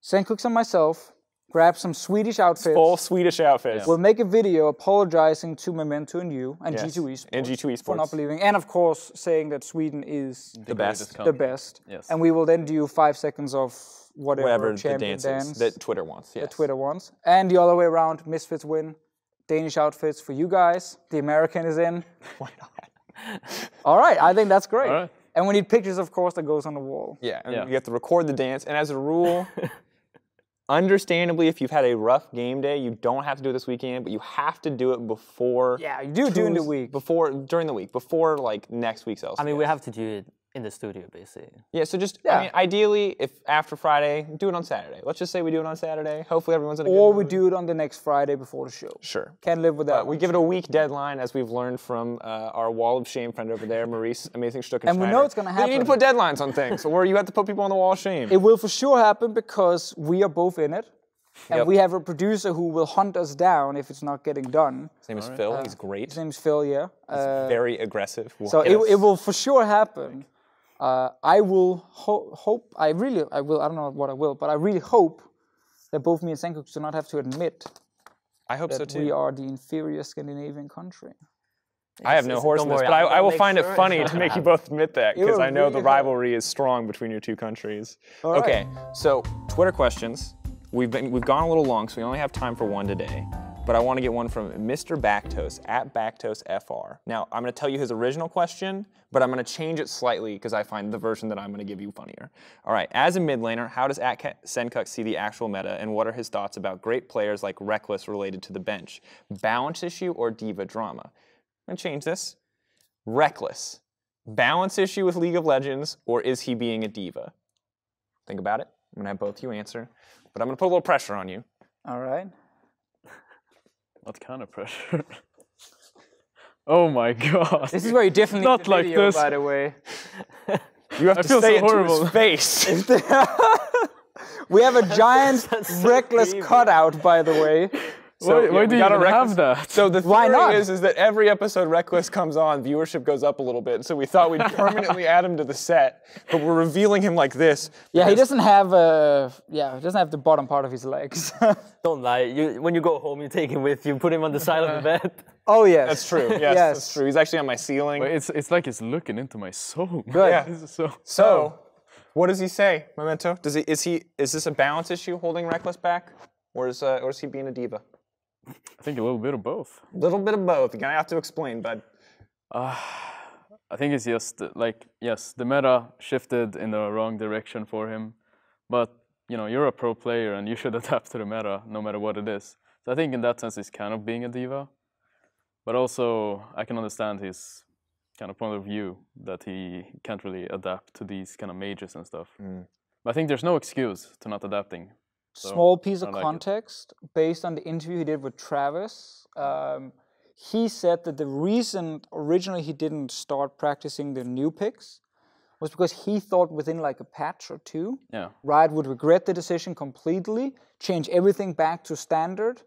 Sencux and myself grab some Swedish outfits. Full Swedish outfits. We'll make a video apologizing to Memento and you and G2 Esports. And G2 Esports. For not believing. And of course, saying that Sweden is the best. The best. Yes. And we will then do 5 seconds of whatever the champion dances that Twitter wants. Yes. That Twitter wants. And the other way around, Misfits win. Danish outfits for you guys. The American is in. Why not? All right, I think that's great. All right. And we need pictures, of course, that goes on the wall. Yeah, and you have to record the dance. And as a rule, understandably, if you've had a rough game day, you don't have to do it this weekend, but you have to do it before. Yeah, you do during the week. During the week, before like next week's LCS. I mean, we have to do it in the studio, basically. Yeah, so just, I mean, ideally, if after Friday, do it on Saturday. Let's just say we do it on Saturday. Hopefully everyone's in a good Or mood. we do it on the next Friday before the show. Sure. Can't live with that. We give it a week deadline, as we've learned from our wall of shame friend over there, Maurice, Amazing Stuckenschneider. And we know it's going to happen. You need to put deadlines on things, or you have to put people on the wall of shame. It will for sure happen because we are both in it. And we have a producer who will hunt us down if it's not getting done. His name is Phil. He's great. His name's Phil, yeah. He's very aggressive. So it will for sure happen. I will hope, I don't know what I will, but I really hope that both me and Sencux do not have to admit I hope so too. we are the inferior Scandinavian country. I have no horse in this, but I will find it funny to make you both admit that, because I know the rivalry is strong between your two countries. Okay, so Twitter questions. We've gone a little long, so we only have time for one today. But I want to get one from Mr. Bactos, at BactosFR. Now, I'm going to tell you his original question, but I'm going to change it slightly because I find the version that I'm going to give you funnier. All right, as a mid laner, how does Sencux see the actual meta, and what are his thoughts about great players like Rekkles related to the bench? Balance issue or diva drama? I'm going to change this. Rekkles, balance issue with League of Legends, or is he being a diva? Think about it. I'm going to have both you answer, but I'm going to put a little pressure on you. All right. What kind of pressure? Oh my god. This is very different Not the like video, this. by the way. You have to say it to his face. We have a giant Rekkles cutout, by the way. So, why do you even have that? So the Why not? theory is that every episode Rekkles comes on, viewership goes up a little bit. So we thought we'd permanently add him to the set, but we're revealing him like this. Yeah, he doesn't have he doesn't have the bottom part of his legs. Don't lie. When you go home, you take him with you, put him on the side of the bed. Oh yes. That's true. Yes, that's true. He's actually on my ceiling. But it's like he's looking into my soul. Good. Yeah. This is So, what does he say, Memento? Is this a balance issue holding Rekkles back, or is he being a diva? I think a little bit of both. A little bit of both. You're gonna have to explain, bud. I think it's just like, yes, the meta shifted in the wrong direction for him, but you know, you're a pro player and you should adapt to the meta no matter what it is. So I think in that sense he's kind of being a diva, but also I can understand his kind of point of view that he can't really adapt to these kind of mages and stuff. But I think there's no excuse to not adapting. So Small piece of I like context, based on the interview he did with Travis, he said that the reason originally he didn't start practicing the new picks was because he thought within like a patch or two, Riot would regret the decision completely, change everything back to standard.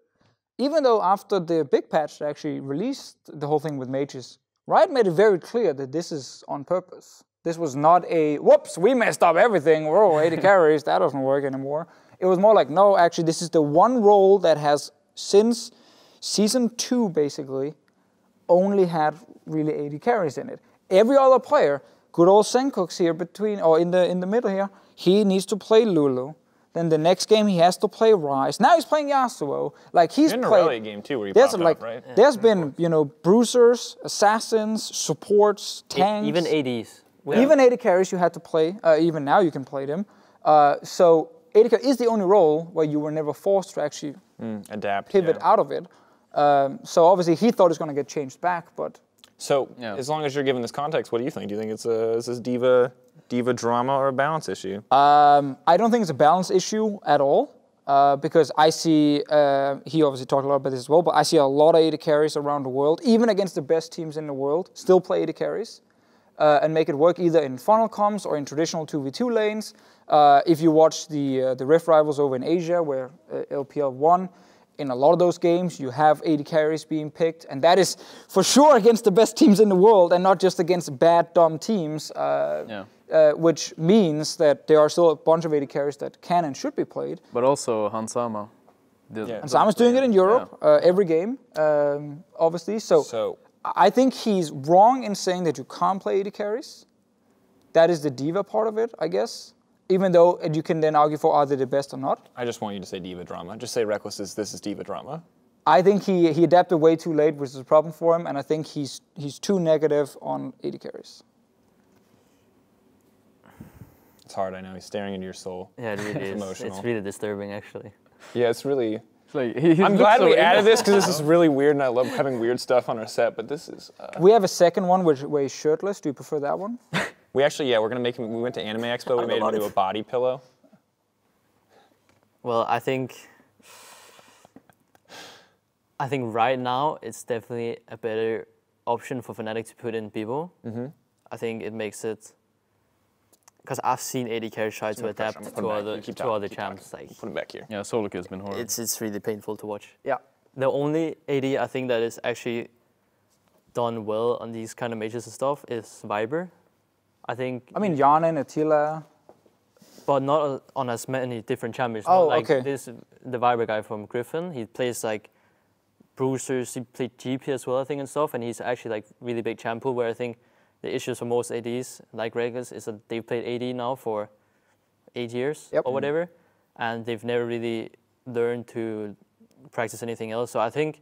Even though after the big patch they actually released the whole thing with mages, Riot made it very clear that this is on purpose. This was not a, whoops, we messed up everything, whoa, 80 carries, that doesn't work anymore. It was more like, no, actually, this is the one role that has, since Season 2, basically, only had really 80 carries in it. Every other player, good old Sencux here in the middle here, he needs to play Lulu. Then the next game he has to play Ryze. Now he's playing Yasuo. Like he's in played. a rally game too, where he popped up, right? There's been, you know, bruisers, assassins, supports, tanks. Even ADs. Even AD carries you had to play. Even now you can play them. So AD carry is the only role where you were never forced to actually pivot out of it. So obviously he thought it was going to get changed back, but. So as long as you're given this context, what do you think? Do you think it's is this diva drama or a balance issue? I don't think it's a balance issue at all, because I see, he obviously talked a lot about this as well, but I see a lot of AD carries around the world, even against the best teams in the world, still play AD carries and make it work either in funnel comms or in traditional 2v2 lanes. If you watch the Rift Rivals over in Asia, where LPL won, in a lot of those games, you have AD carries being picked, and that is for sure against the best teams in the world, and not just against bad, dumb teams, which means that there are still a bunch of AD carries that can and should be played. But also Hansama. And Simon's doing it in Europe every game, obviously. So I think he's wrong in saying that you can't play AD carries. That is the diva part of it, I guess. Even though you can then argue for are they the best or not. I just want you to say diva drama. Just say Rekkles this is diva drama. I think he adapted way too late, which is a problem for him, and I think he's too negative on AD carries. It's hard, I know. He's staring into your soul. Yeah, it really is. Emotional. It's really disturbing, actually. Yeah, it's really... Like, I'm glad we added this because this is really weird and I love having weird stuff on our set, but this is... We have a second one where he's shirtless. Do you prefer that one? We actually, we're going to make him... We went to Anime Expo, we made him into a body pillow. Well, I think right now it's definitely a better option for Fnatic to put in people. I think it makes it... Because I've seen AD carry try to adapt to other champs. Like, put him back here. Yeah, solo queue's been horrible. It's really painful to watch. Yeah. The only AD I think that is actually done well on these kind of majors and stuff is Viper. I mean, Yana, Attila. But not on as many different champions. Oh, like okay. The Viper guy from Griffin, he plays like Bruisers, he played GP as well, I think, and stuff, and he's actually like really big champ pool, where I think the issues for most ADs, like Rekkles, is that they've played AD now for 8 years or whatever, and they've never really learned to practice anything else. So I think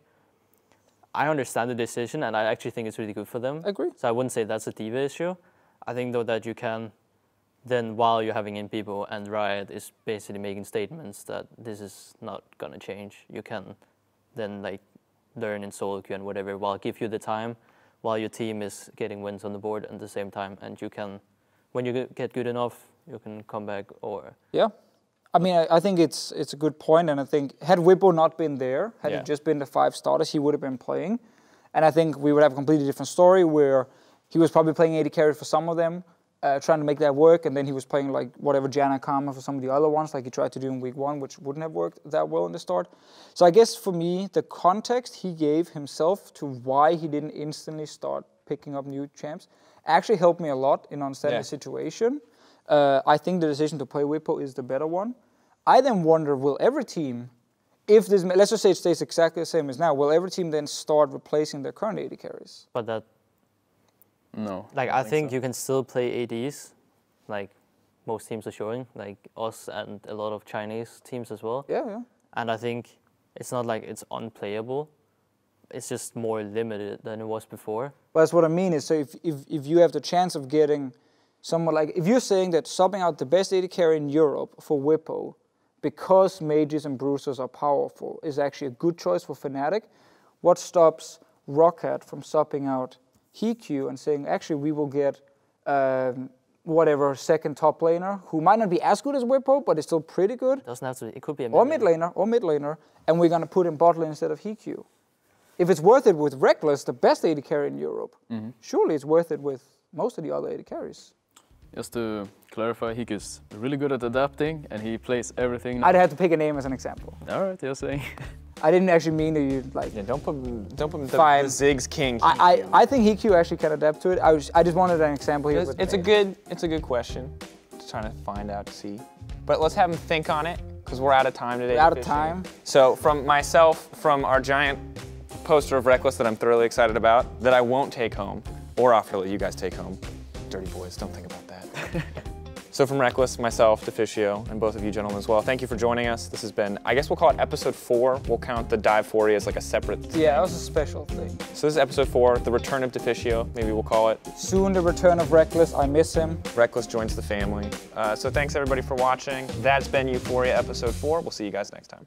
I understand the decision, and I actually think it's really good for them. I agree. So I wouldn't say that's a diva issue. I think though that you can, then while you're having in people and Riot is basically making statements that this is not gonna change, you can then like learn in solo queue and whatever, while give you the time, while your team is getting wins on the board at the same time, and you can, when you get good enough, you can come back or... Yeah. I mean, I think it's a good point, and I think had Whippo not been there, had it just been the 5 starters, he would have been playing. And I think we would have a completely different story where he was probably playing AD carry for some of them, trying to make that work, and then he was playing like whatever Janna Karma for some of the other ones, like he tried to do in week 1, which wouldn't have worked that well in the start. So I guess for me, the context he gave himself to why he didn't instantly start picking up new champs actually helped me a lot in understanding the situation. I think the decision to play Whippo is the better one. I then wonder, will every team, if this, let's just say it stays exactly the same as now, will every team then start replacing their current AD carries? But that... No. Like, I think you can still play ADs, like most teams are showing, like us and a lot of Chinese teams as well. Yeah. And I think it's not like it's unplayable. It's just more limited than it was before. But that's what I mean is, so if you have the chance of getting someone like, if you're saying that subbing out the best AD carry in Europe for Whippo, because mages and bruisers are powerful, is actually a good choice for Fnatic, what stops Rocket from subbing out HQ and saying, actually, we will get whatever second top laner who might not be as good as Whippo, but is still pretty good. Doesn't have to. It could be a mid laner, and we're gonna put in bot lane instead of HQ. If it's worth it with Rekkles, the best AD carry in Europe, surely it's worth it with most of the other AD carries. Just to clarify, Hik is really good at adapting, and he plays everything. Now. I'd have to pick a name as an example. All right, you're saying. I didn't actually mean to you like. Yeah, don't put the Ziggs king. I think HQ actually can adapt to it. I just wanted an example here. It's a good question. Just trying to find out to see. But let's have him think on it because we're out of time today. We're out of time. So from myself, from our giant poster of Rekkles that I'm thoroughly excited about, that I won't take home or offer to let you guys take home. Dirty boys, don't think about that. So from Rekkles, myself, Deficio, and both of you gentlemen as well, thank you for joining us. This has been, I guess we'll call it episode 4. We'll count the Dive-Foria as like a separate thing. Yeah, that was a special thing. So this is episode 4, the return of Deficio, maybe we'll call it. Soon the return of Rekkles, I miss him. Rekkles joins the family. So thanks everybody for watching. That's been EUphoria episode 4. We'll see you guys next time.